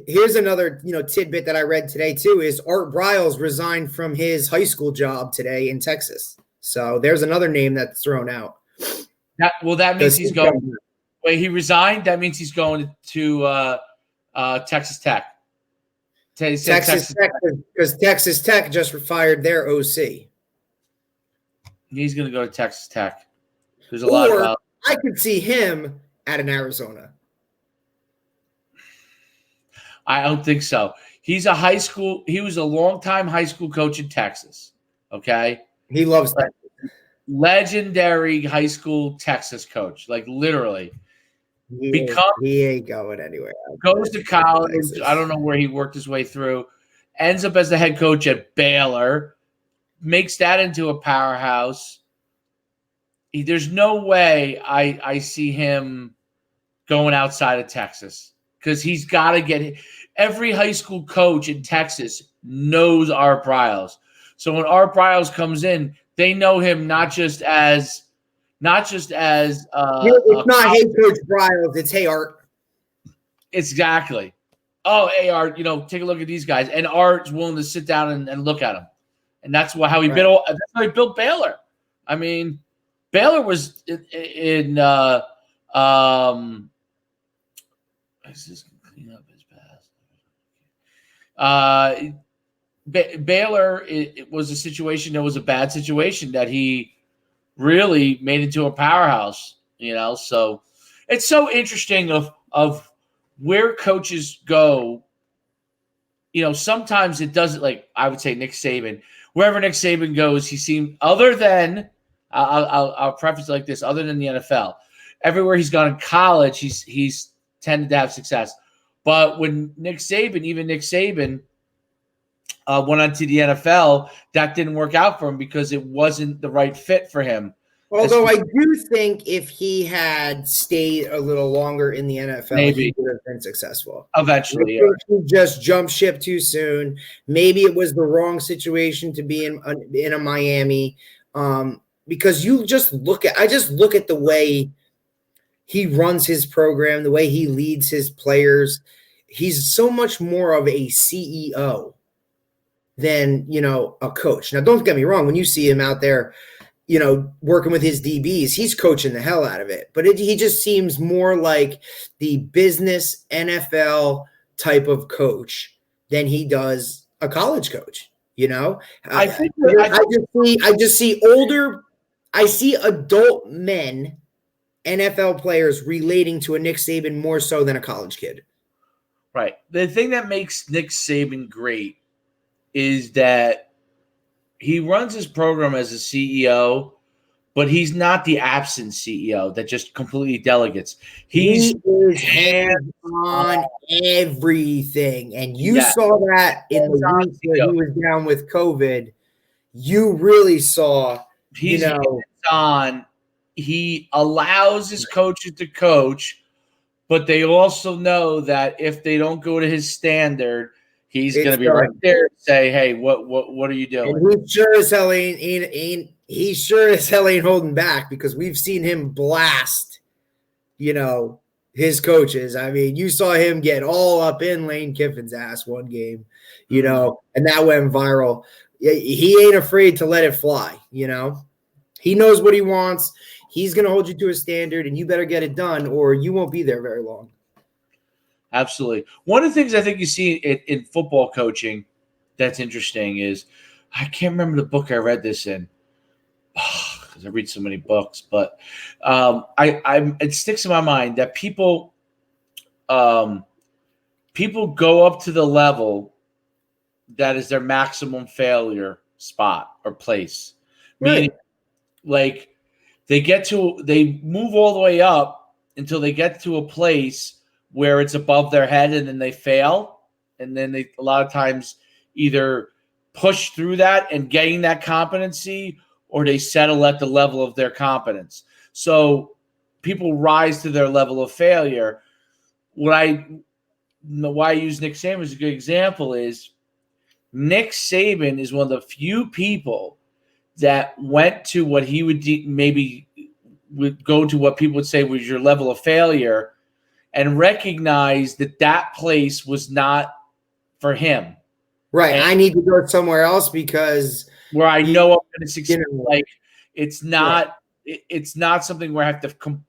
Here's another tidbit that I read today too is Art Briles resigned from his high school job today in Texas. So there's another name that's thrown out. That means he's going. Wait, he resigned. That means he's going to Texas Tech. Texas Tech, because Texas Tech just fired their OC. He's going to go to Texas Tech. There's a lot of. I could see him at an Arizona. I don't think so. He was a longtime high school coach in Texas. Okay. He loves that. Legendary high school Texas coach, like literally. He ain't going anywhere. Goes to college. I don't know where he worked his way through. Ends up as the head coach at Baylor. Makes that into a powerhouse. There's no way I see him going outside of Texas because he's got to get – every high school coach in Texas knows Art Briles. So when Art Briles comes in, they know him not just as – it's not hey Coach Briles, it's hey Art. Exactly. Oh, hey Art, take a look at these guys. And Art's willing to sit down and look at them. And that's how he built Baylor. I mean, Baylor was in He's just gonna clean up his past. Baylor, it was a situation that was a bad situation that he really made into a powerhouse, So it's so interesting of where coaches go. Sometimes it doesn't, like I would say Nick Saban. Wherever Nick Saban goes, he seemed, other than I'll preface it like this, other than the NFL, everywhere he's gone in college, he's tended to have success. But when Nick Saban went on to the NFL, that didn't work out for him because it wasn't the right fit for him. Although I do think if he had stayed a little longer in the NFL, maybe he would have been successful. Eventually, he just jumped ship too soon. Maybe it was the wrong situation to be in a Miami, because I just look at the way he runs his program, the way he leads his players. He's so much more of a CEO than a coach. Now, don't get me wrong. When you see him out there, working with his DBs, he's coaching the hell out of it. But he just seems more like the business NFL type of coach than he does a college coach. I see adult men, NFL players relating to a Nick Saban more so than a college kid. Right. The thing that makes Nick Saban great is that he runs his program as a CEO, but he's not the absent CEO that just completely delegates. He is hands on everything. And you saw that in the week where he was down with COVID. You really saw, he's hands on. He allows his coaches to coach, but they also know that if they don't go to his standard, he's going to be right there and say, "Hey, what are you doing?" And he sure as hell ain't holding back, because we've seen him blast, his coaches. I mean, you saw him get all up in Lane Kiffin's ass one game, and that went viral. He ain't afraid to let it fly. He knows what he wants. He's going to hold you to a standard, and you better get it done, or you won't be there very long. Absolutely. One of the things I think you see in football coaching that's interesting is, I can't remember the book I read this in, because I read so many books, but it sticks in my mind that people go up to the level that is their maximum failure spot or place. Right. Meaning, like, they move all the way up until they get to a place where it's above their head, and then they fail. And then they, a lot of times, either push through that and gain that competency, or they settle at the level of their competence. So people rise to their level of failure. Why I use Nick Saban as a good example is Nick Saban is one of the few people that went to what he would would go to what people would say was your level of failure, and recognize that place was not for him. Right. And I need to go somewhere else because where I know I'm going to succeed. Like, it's not, it's not something where I have to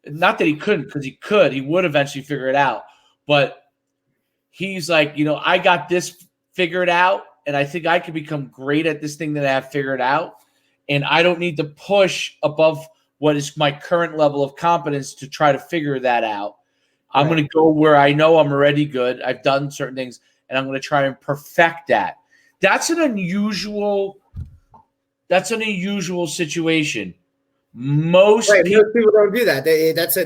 not that he couldn't, because he would eventually figure it out. But he's like, I got this figured out, and I think I can become great at this thing that I have figured out. And I don't need to push above what is my current level of competence to try to figure that out. I'm going to go where I know I'm already good. I've done certain things, and I'm going to try and perfect that. That's an unusual situation. Most people don't do that. That's a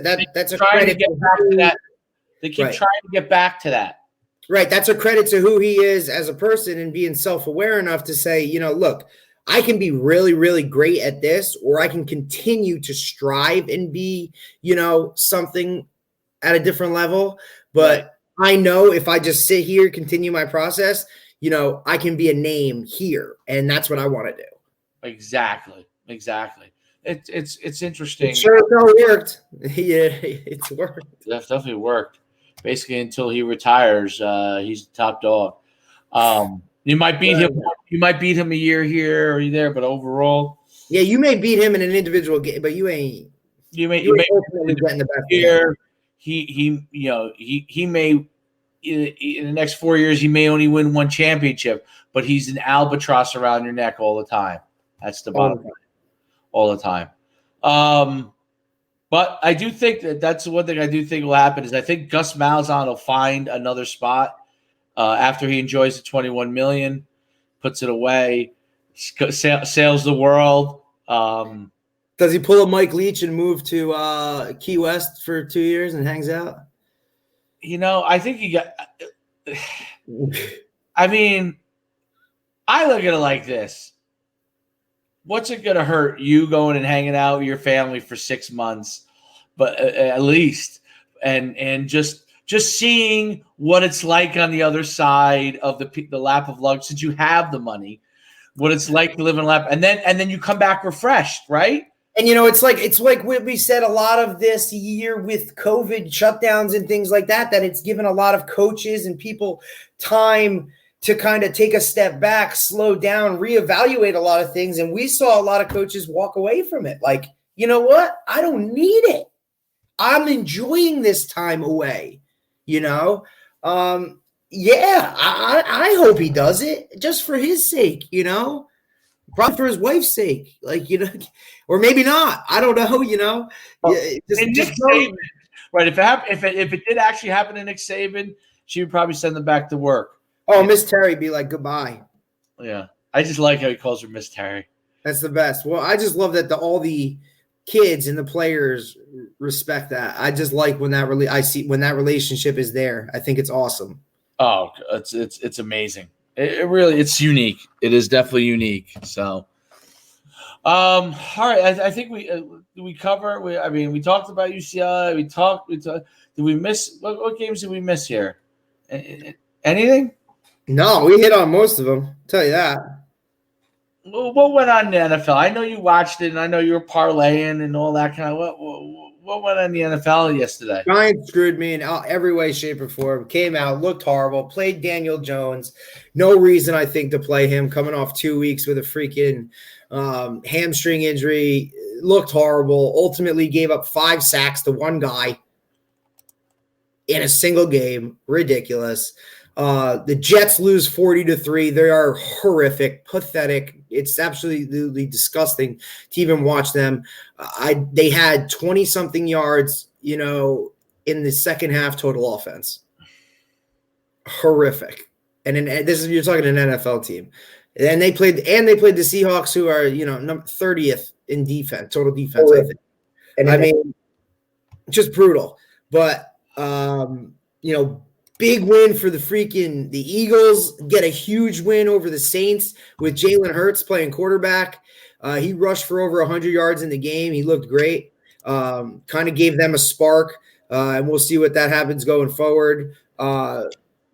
credit to back to that. They keep trying to get back to that. Right. That's a credit to who he is as a person, and being self-aware enough to say, look, I can be really, really great at this, or I can continue to strive and be, something at a different level. But I know if I just sit here, continue my process, I can be a name here, and that's what I want to do. Exactly. It's interesting. It sure worked. Yeah, it's worked. It definitely worked. Basically, until he retires, he's the top dog. You might beat him. You might beat him a year here or there, but overall, you may beat him in an individual game, but you may getting the best here. he may in the next 4 years he may only win one championship, but he's an albatross around your neck all the time. That's the bottom line, all the time. But I do think that's one thing I do think will happen is I think Gus Malzahn will find another spot after he enjoys the $21 million, puts it away, sails the world. Does he pull a Mike Leach and move to Key West for 2 years and hangs out? I think he got. I mean, I look at it like this. What's it going to hurt you going and hanging out with your family for 6 months, but at least, and just seeing what it's like on the other side of the lap of luck, since you have the money, what it's like to live in a lap, and then you come back refreshed, right? And it's like what we said a lot of this year with COVID shutdowns and things like that it's given a lot of coaches and people time to kind of take a step back, slow down, reevaluate a lot of things. And we saw a lot of coaches walk away from it. Like, you know what? I don't need it. I'm enjoying this time away, I hope he does it just for his sake, probably for his wife's sake, or maybe not. I don't know, Nick Saban, right? If it did actually happen to Nick Saban, she would probably send them back to work. Oh, Miss Terry be like, goodbye. Yeah. I just like how he calls her Miss Terry. That's the best. Well, I just love that all the kids and the players respect that. I just like when that relationship is there. I think it's awesome. Oh, it's amazing. It really, it's unique. It is definitely unique. So, all right. I think we cover. We talked about UCLA. Did we miss what games did we miss here? Anything? No, we hit on most of them. I'll tell you that. What went on in the NFL? I know you watched it, and I know you were parlaying and all that kind of. What went on in the NFL yesterday? Giants screwed me in every way, shape, or form. Came out, looked horrible. Played Daniel Jones. No reason, I think, to play him. Coming off 2 weeks with a freaking hamstring injury. Looked horrible. Ultimately gave up 5 sacks to one guy in a single game. Ridiculous. The Jets lose 40-3. They are horrific, pathetic. It's absolutely disgusting to even watch them. They had 20-something yards, in the second half total offense. Horrific. And you're talking an NFL team. And they played the Seahawks, who are, number 30th in defense, total defense, I think. And just brutal. But big win for the Eagles. Get a huge win over the Saints with Jalen Hurts playing quarterback. He rushed for over 100 yards in the game. He looked great. Kind of gave them a spark, and we'll see what that happens going forward.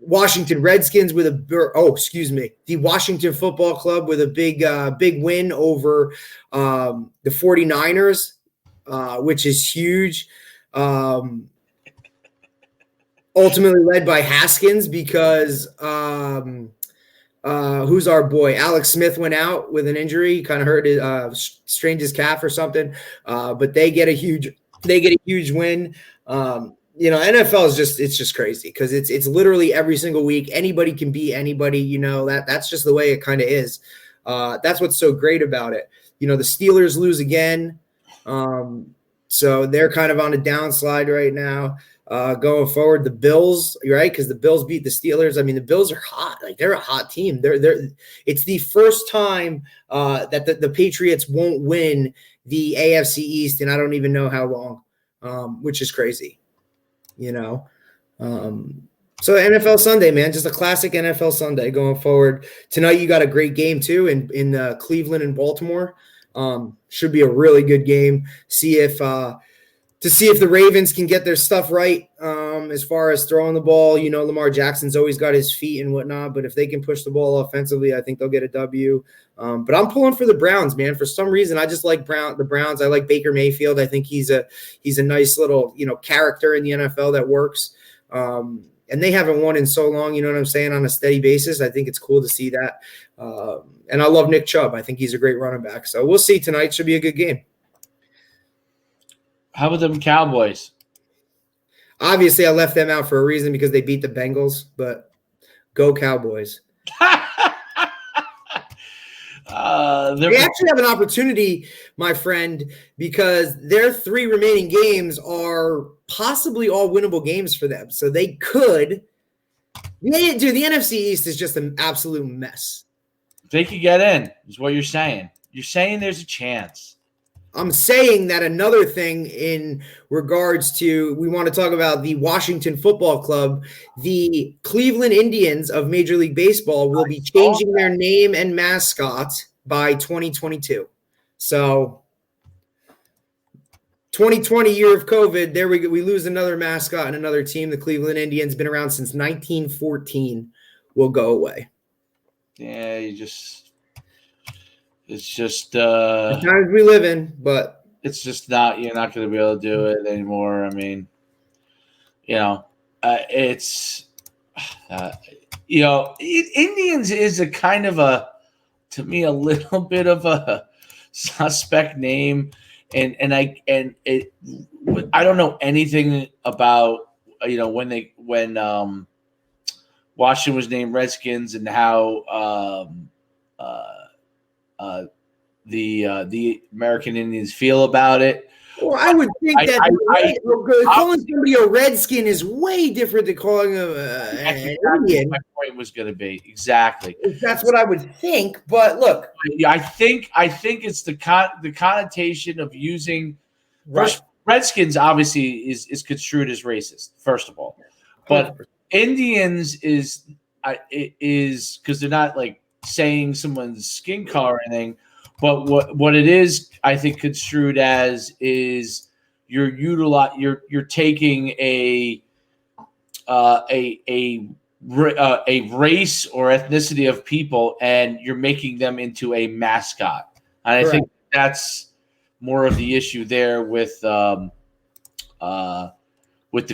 Washington Redskins the Washington Football Club with a big win over the 49ers, which is huge. Ultimately led by Haskins because who's our boy? Alex Smith went out with an injury. He kind of hurt strained his calf or something. But they get a huge win. NFL is just crazy because it's literally every single week. Anybody can beat anybody. That's just the way it kind of is. That's what's so great about it. The Steelers lose again. So they're kind of on a downslide right now. Going forward, the Bills, right? Because the Bills beat the Steelers. I mean, the Bills are hot. Like, they're a hot team. It's the first time that the Patriots won't win the AFC East, and I don't even know how long, which is crazy, So NFL Sunday, man, just a classic NFL Sunday going forward. Tonight, you got a great game too in Cleveland and Baltimore. Should be a really good game. To see if the Ravens can get their stuff right as far as throwing the ball. Lamar Jackson's always got his feet and whatnot, but if they can push the ball offensively, I think they'll get a W. But I'm pulling for the Browns, man. For some reason, I just like the Browns. I like Baker Mayfield. I think he's a nice little character in the NFL that works. And they haven't won in so long, you know what I'm saying, on a steady basis. I think it's cool to see that. And I love Nick Chubb. I think he's a great running back. So we'll see tonight. Should be a good game. How about them Cowboys? Obviously, I left them out for a reason because they beat the Bengals, but go Cowboys. They actually have an opportunity, my friend, because their 3 remaining games are possibly all winnable games for them. So they could. Dude, the NFC East is just an absolute mess. They could get in, is what you're saying. You're saying there's a chance. I'm saying that another thing in regards to, we want to talk about the Washington Football Club. The Cleveland Indians of Major League Baseball will be changing their name and mascot by 2022. So 2020 year of COVID, there we go. We lose another mascot and another team. The Cleveland Indians, been around since 1914, will go away. Yeah, it's just the times we live in, but it's just not, you're not going to be able to do it anymore. I mean, it's Indians is a kind of to me, a little bit of a suspect name, and I don't know anything about when Washington was named Redskins and how the American Indians feel about it. Well, I would think calling somebody a Redskin is way different than calling them an Indian. My point was going to be exactly. That's what I would think. But look, I think it's the connotation of using. First, Redskins obviously is construed as racist. First of all, but 100%. Indians is because they're not like saying someone's skin color or anything. But what it is, I think, construed as is you're taking a race or ethnicity of people and you're making them into a mascot. And I think that's more of the issue there with the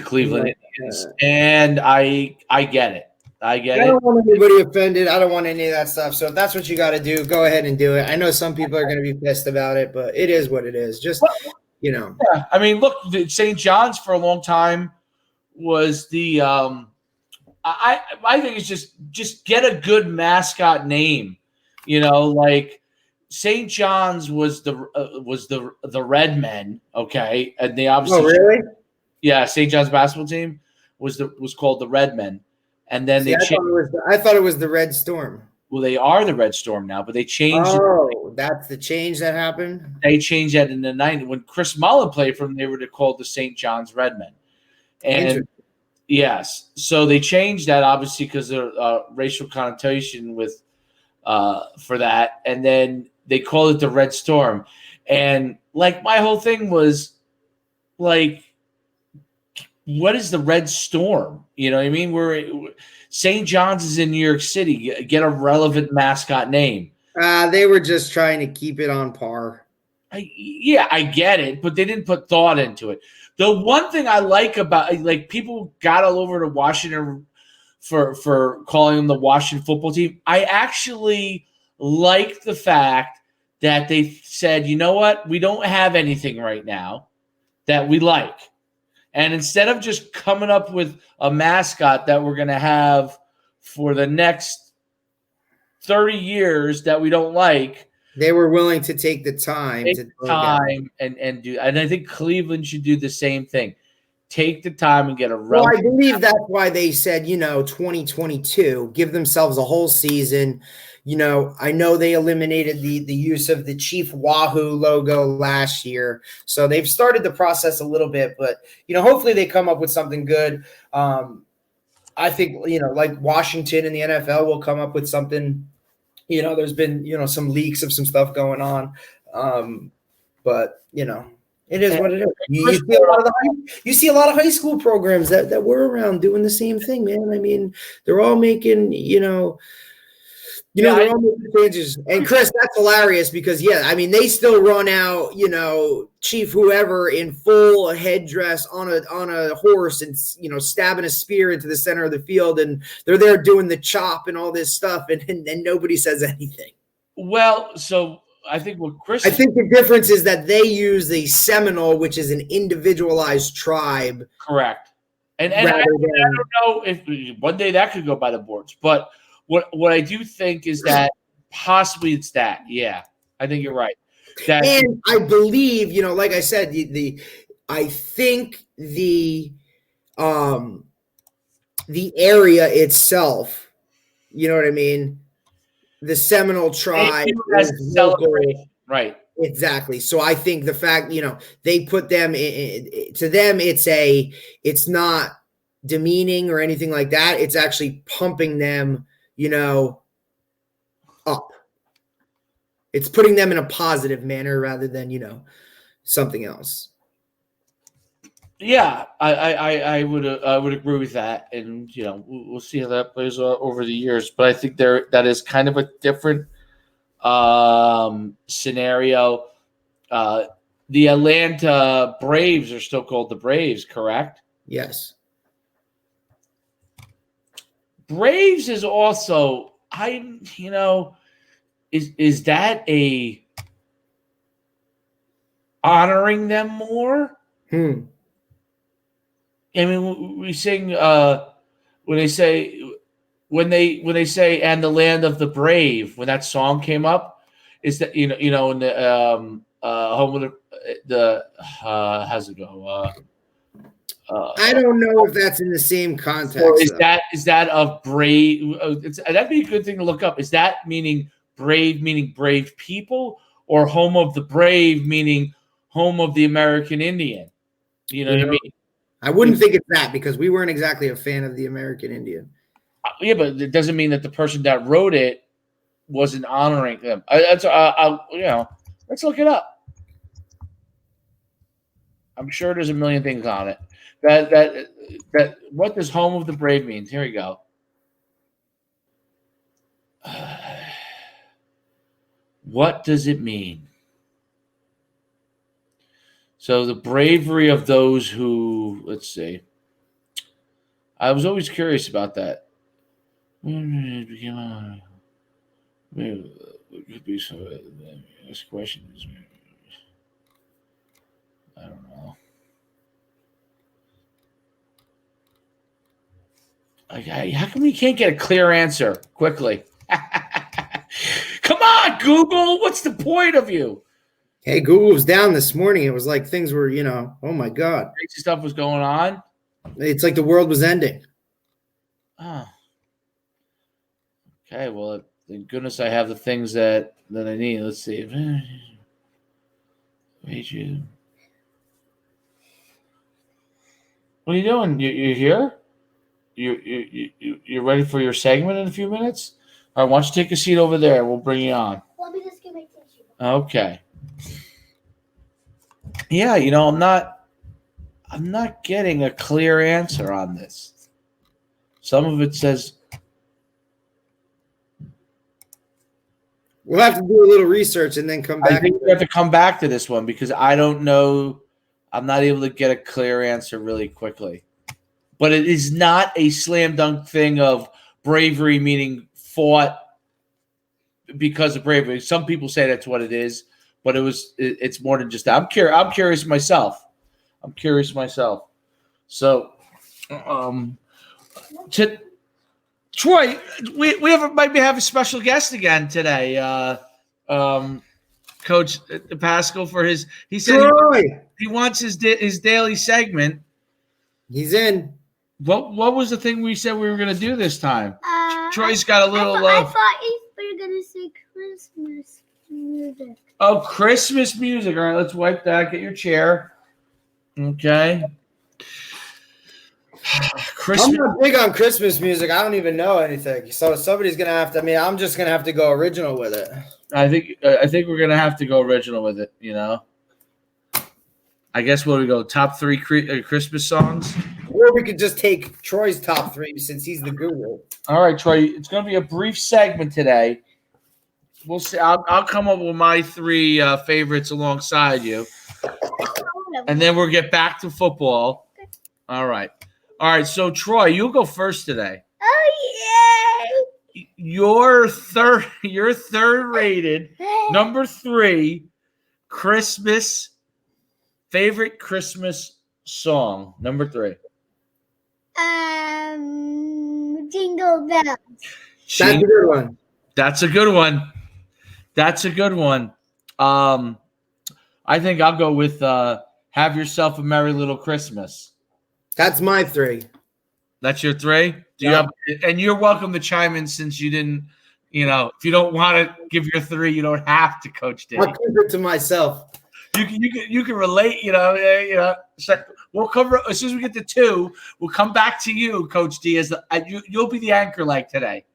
Cleveland Indians. And I get it. I don't want anybody offended. I don't want any of that stuff. So if that's what you got to do, go ahead and do it. I know some people are going to be pissed about it, but it is what it is. Just, Yeah. I mean, look, St. John's for a long time was the I think it's just get a good mascot name. Like St. John's was the Red Men, okay? And they obviously really? Yeah, St. John's basketball team was called the Red Men. And then they changed. I thought it was the Red Storm. Well, they are the Red Storm now, but they changed. Oh, that's the change that happened? They changed that in the 90s. When Chris Mullen played for them, they were called the St. John's Redmen. And yes, so they changed that obviously because of racial connotation with for that. And then they called it the Red Storm. And like my whole thing was like, what is the Red Storm? You know what I mean? St. John's is in New York City. Get a relevant mascot name. They were just trying to keep it on par. I get it, but they didn't put thought into it. The one thing I like about, like, people got all over to Washington for calling them the Washington football team. I actually like the fact that they said, you know what? We don't have anything right now that we like. And instead of just coming up with a mascot that we're going to have for the next 30 years that we don't like, they were willing to take the time and do. And I think Cleveland should do the same thing. Take the time and get a relevant. Well, I believe that's why they said, 2022, give themselves a whole season. I know they eliminated the use of the Chief Wahoo logo last year. So they've started the process a little bit, but, hopefully they come up with something good. I think, like Washington and the NFL will come up with something. There's been, some leaks of some stuff going on. But, it is what it is. You see a lot of high school programs that were around doing the same thing, man. I mean, they're all making, they're all making changes. And Chris, that's hilarious because, they still run out, Chief whoever in full headdress on a horse and, stabbing a spear into the center of the field. And they're there doing the chop and all this stuff. And nobody says anything. Well, so I think the difference is that they use the Seminole, which is an individualized tribe. Correct. And I don't know if one day that could go by the boards. But what I do think is that possibly it's that. Yeah, I think you're right. And I believe, like I said, I think the area itself, you know what I mean? The Seminole tribe is local. Right. Exactly. So I think the fact, they put them to them, it's not demeaning or anything like that. It's actually pumping them, up. It's putting them in a positive manner rather than, something else. Yeah, I would agree with that, and we'll see how that plays out over the years. But I think that is kind of a different scenario. The Atlanta Braves are still called the Braves, correct? Yes. Braves is also is that a honoring them more? I mean, we sing when they say "and the land of the brave" when that song came up. Is that in the home of the how's it go? I don't know if that's in the same context. Or is that of brave? That'd be a good thing to look up. Is that meaning brave people, or home of the brave meaning home of the American Indian? You know what I mean? I wouldn't think it's that because we weren't exactly a fan of the American Indian. Yeah, but it doesn't mean that the person that wrote it wasn't honoring them. Let's look it up. I'm sure there's a million things on it. That what does home of the brave means? Here we go. What does it mean? So the bravery of those who, let's see. I was always curious about that. Could be some. This question is, I don't know. How come you can't get a clear answer quickly? Come on, Google. What's the point of you? Hey, Google was down this morning. It was like things were, oh my God. Crazy stuff was going on. It's like the world was ending. Oh. Okay, well, thank goodness I have the things that I need. Let's see. What are you doing? You here? You ready for your segment in a few minutes? All right, why don't you take a seat over there? We'll bring you on. Let me just get my tissue. Okay. Yeah, I'm not getting a clear answer on this. Some of it says we'll have to do a little research and then come back. I think we have to come back to this one because I don't know. I'm not able to get a clear answer really quickly. But it is not a slam dunk thing of bravery, meaning fought because of bravery. Some people say that's what it is, but it's more than just that. I'm curious myself. So, Troy, we might have a special guest again today. Coach Pascal for his. He said he wants his daily segment. He's in. What was the thing we said we were going to do this time? Troy's got a little. I thought you were going to say Christmas music. Oh, Christmas music. All right, let's wipe that. Get your chair. Okay. I'm not big on Christmas music. I don't even know anything. So somebody's going to have to. I'm just going to have to go original with it. I think we're going to have to go original with it. I guess what do we go? Top 3 Christmas songs. Or we could just take Troy's top 3 since he's the guru. All right, Troy. It's going to be a brief segment today. We'll see. I'll come up with my 3 favorites alongside you, and then we'll get back to football. All right. So Troy, you'll go first today. Oh yay! Your third rated number 3 favorite Christmas song. Number 3. Jingle bells. That's a good one. That's a good one. That's a good one. I think I'll go with Have Yourself a Merry Little Christmas. That's my 3. That's your 3? Do you Yeah. have? And you're welcome to chime in since you didn't. If you don't want to give your 3, you don't have to, Coach D. I'll keep it to myself. You can relate. So we'll cover as soon as we get to 2. We'll come back to you, Coach D. You'll be the anchor like today.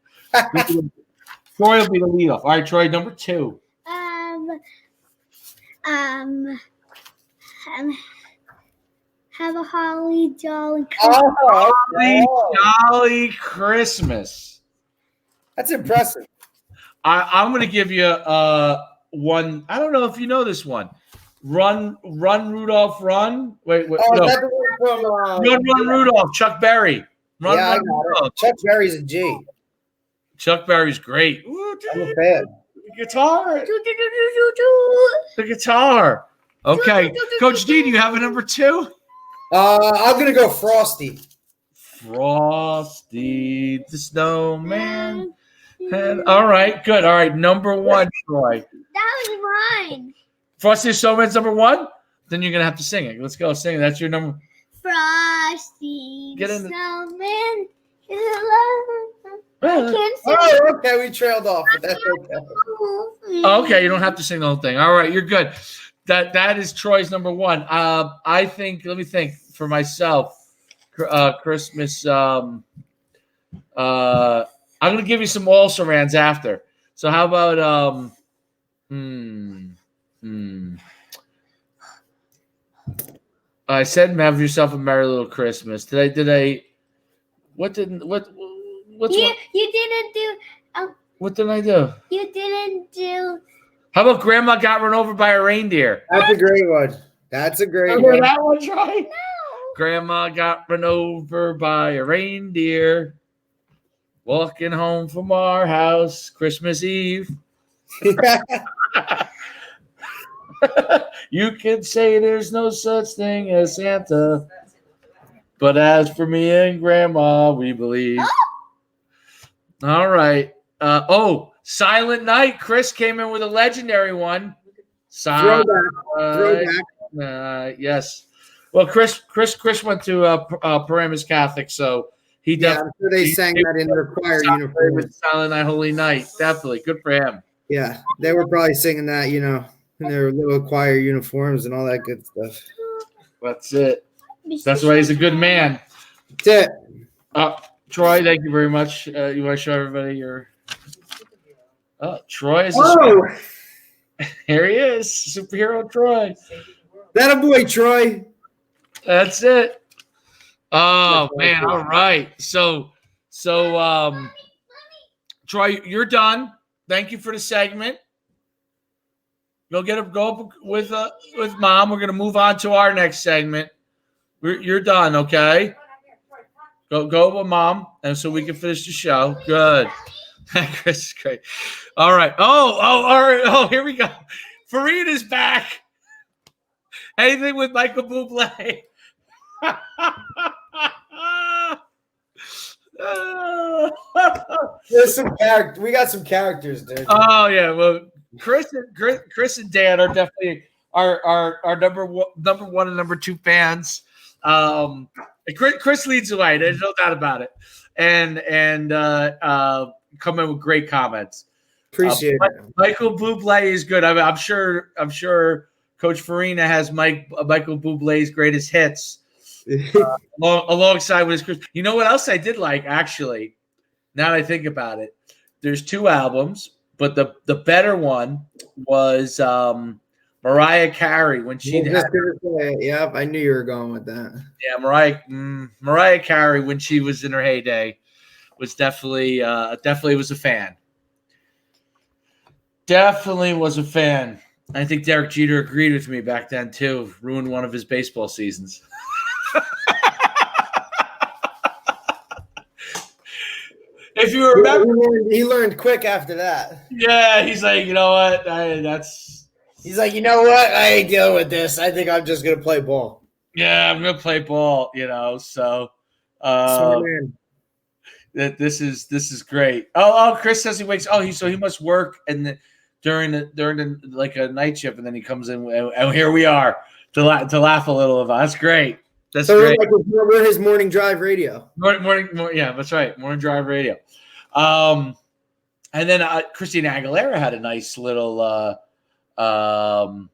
Troy will be the leadoff. All right, Troy, number 2. Have a holly jolly Oh, Jolly Christmas. that's impressive. I'm going to give you one. I don't know if you know this one. Run, Rudolph, run. Wait. Oh, No. that's the one from Run, Rudolph. Chuck Berry. Run, yeah, I Run, got it. Rudolph. Chuck Berry's a G. Chuck Berry's great. Ooh, I'm a fan. the guitar. The guitar. Okay. Coach D, do you have a number 2? I'm gonna go Frosty. Frosty the Snowman. All right, good. All right, number 1, Troy. That was mine. Frosty the Snowman's number 1? Then you're going to have to sing it. Let's go sing it. That's your number. Frosty Get the in the- snowman is I can't sing. Oh, okay, we trailed off, but that's okay. Okay, you don't have to sing the whole thing. All right, you're good. That is Troy's number 1. I think. Let me think for myself. Christmas. I'm going to give you some also-rans after. So how about I said have yourself a merry little Christmas. What's You what? didn't do. What did I do? You didn't do. How about Grandma got run over by a reindeer? That's a great one. That's a great Remember one. that one, Troy? No. Grandma got run over by a reindeer walking home from our house Christmas Eve. You can say there's no such thing as Santa, but as for me and Grandma, we believe. All right. Silent Night. Chris came in with a legendary one. Silent Throwback. yes. Well, Chris went to Paramus Catholic, so he Yeah, definitely I'm sure they sang that in their choir uniform. with Silent Night, Holy Night. Definitely good for him. Yeah, they were probably singing that, in their little choir uniforms and all that good stuff. That's it. That's why he's a good man. That's it. Troy, thank you very much. You want to show everybody your? Troy is. Here he is, superhero Troy. That a boy, Troy. That's it. Oh man! All right. So, Troy, you're done. Thank you for the segment. Go up with Mom. We're gonna move on to our next segment. You're done, okay? Go with Mom, and so we can finish the show. Good. Chris is great. All right. All right. Oh, here we go. Fareed is back. Anything with Michael Bublé. There's some character. We got some characters, dude. Oh yeah. Well, Chris and Dan are definitely our number one and number 2 fans. Chris leads the way. There's no doubt about it. And come in with great comments. Appreciate it. Michael Bublé is good. I'm sure Coach Farina has Michael Bublé's greatest hits alongside with his. You know what else I did like, actually? Now that I think about it, there's 2 albums, but the better one was Mariah Carey when she had. Yep, I knew you were going with that. Yeah, Mariah Carey when she was in her heyday was definitely was a fan. Definitely was a fan. I think Derek Jeter agreed with me back then too. Ruined one of his baseball seasons. If you remember, he learned quick after that. Yeah, he's like, you know what? He's like, you know what? I ain't dealing with this. I think I'm just gonna play ball. Yeah, I'm gonna play ball. So Smart man. This is great. Oh, Chris says he wakes. Oh, he must work and during the like a night shift, and then he comes in, and here we are to laugh a little about. That's great. That's So great. we're his morning drive radio. Morning, yeah, that's right. Morning drive radio. And then Christina Aguilera had a nice little. Oh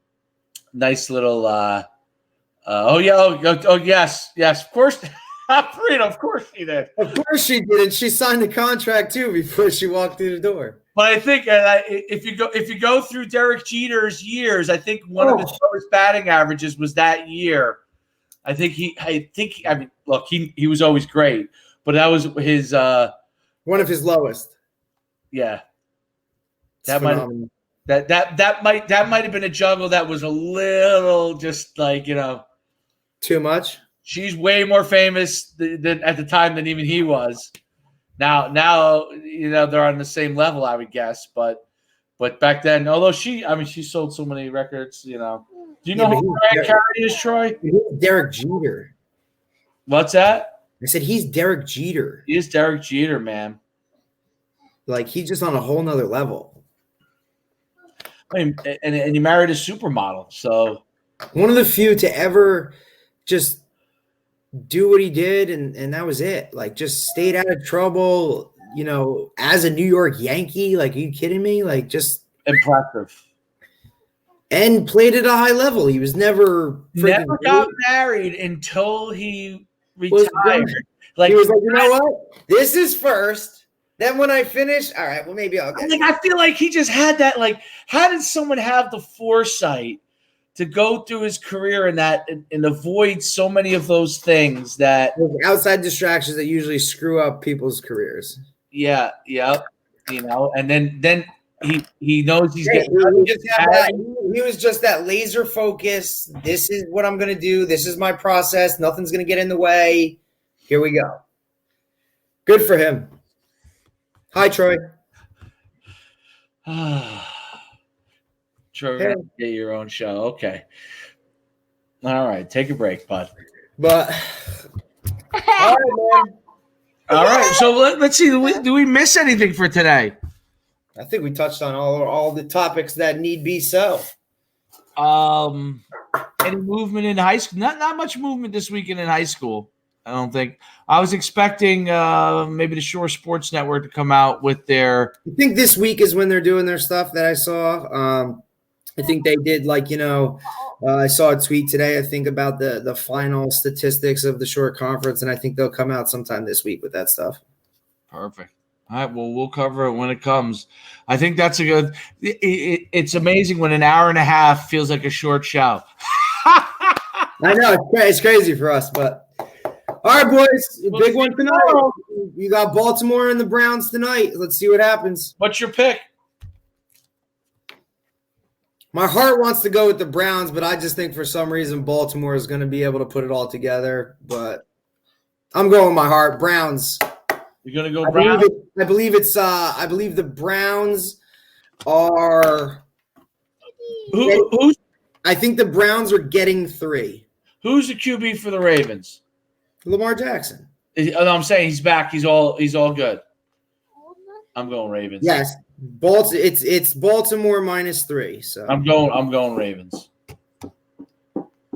yes, of course. Frida, of course she did. Of course she did, and she signed a contract too before she walked through the door. But I think if you go through Derek Jeter's years, I think one of his lowest batting averages was that year. I mean, look, he was always great, but that was his one of his lowest. Yeah, that might have been a juggle that was a little just like too much. She's way more famous than at the time than even he was. Now they're on the same level, I would guess. But back then, although she sold so many records. Do you know who Mariah Carey is, Troy? He's Derek Jeter. What's that? I said he's Derek Jeter. He is Derek Jeter, man. Like he's just on a whole nother level. I mean, and he married a supermodel, so one of the few to ever just do what he did, and that was it. Like, just stayed out of trouble, as a New York Yankee. Like, are you kidding me? Like, just impressive. And played at a high level. He was never got married until he retired. Like, he was like, you know what? This is first. Then when I finish, all right, well, maybe I'll get it. I feel like he just had that. Like, how did someone have the foresight to go through his career and avoid so many of those things that outside distractions that usually screw up people's careers? Yeah. And then he knows he's getting. He was just that laser focus. This is what I'm going to do. This is my process. Nothing's going to get in the way. Here we go. Good for him. Hi, Troy. Troy, we're gonna get your own show. Okay. All right. Take a break, bud. But all right, man. All right. So let's see. Do we miss anything for today? I think we touched on all the topics that need be so. Any movement in high school? Not much movement this weekend in high school. I don't think. I was expecting maybe the Shore Sports Network to come out with their. I think this week is when they're doing their stuff that I saw. I think they did I saw a tweet today, I think, about the final statistics of the Shore Conference, and I think they'll come out sometime this week with that stuff. Perfect. All right, well, we'll cover it when it comes. I think that's a good – it's amazing when an hour and a half feels like a short show. I know. It's crazy for us, but all right, boys, big one tonight. You got Baltimore and the Browns tonight. Let's see what happens. What's your pick? My heart wants to go with the Browns, but I just think for some reason Baltimore is going to be able to put it all together. But I'm going with my heart. Browns. You're going to go Browns? I believe the Browns are Who's I think the Browns are getting 3. Who's the QB for the Ravens? Lamar Jackson. No, I'm saying he's back. He's all good. I'm going Ravens. Yes. It's Baltimore -3. So I'm going Ravens.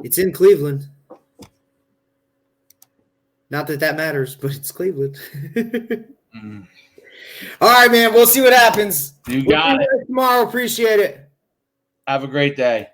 It's in Cleveland. Not that matters, but it's Cleveland. All right, man. We'll see what happens. You got it. Tomorrow. Appreciate it. Have a great day.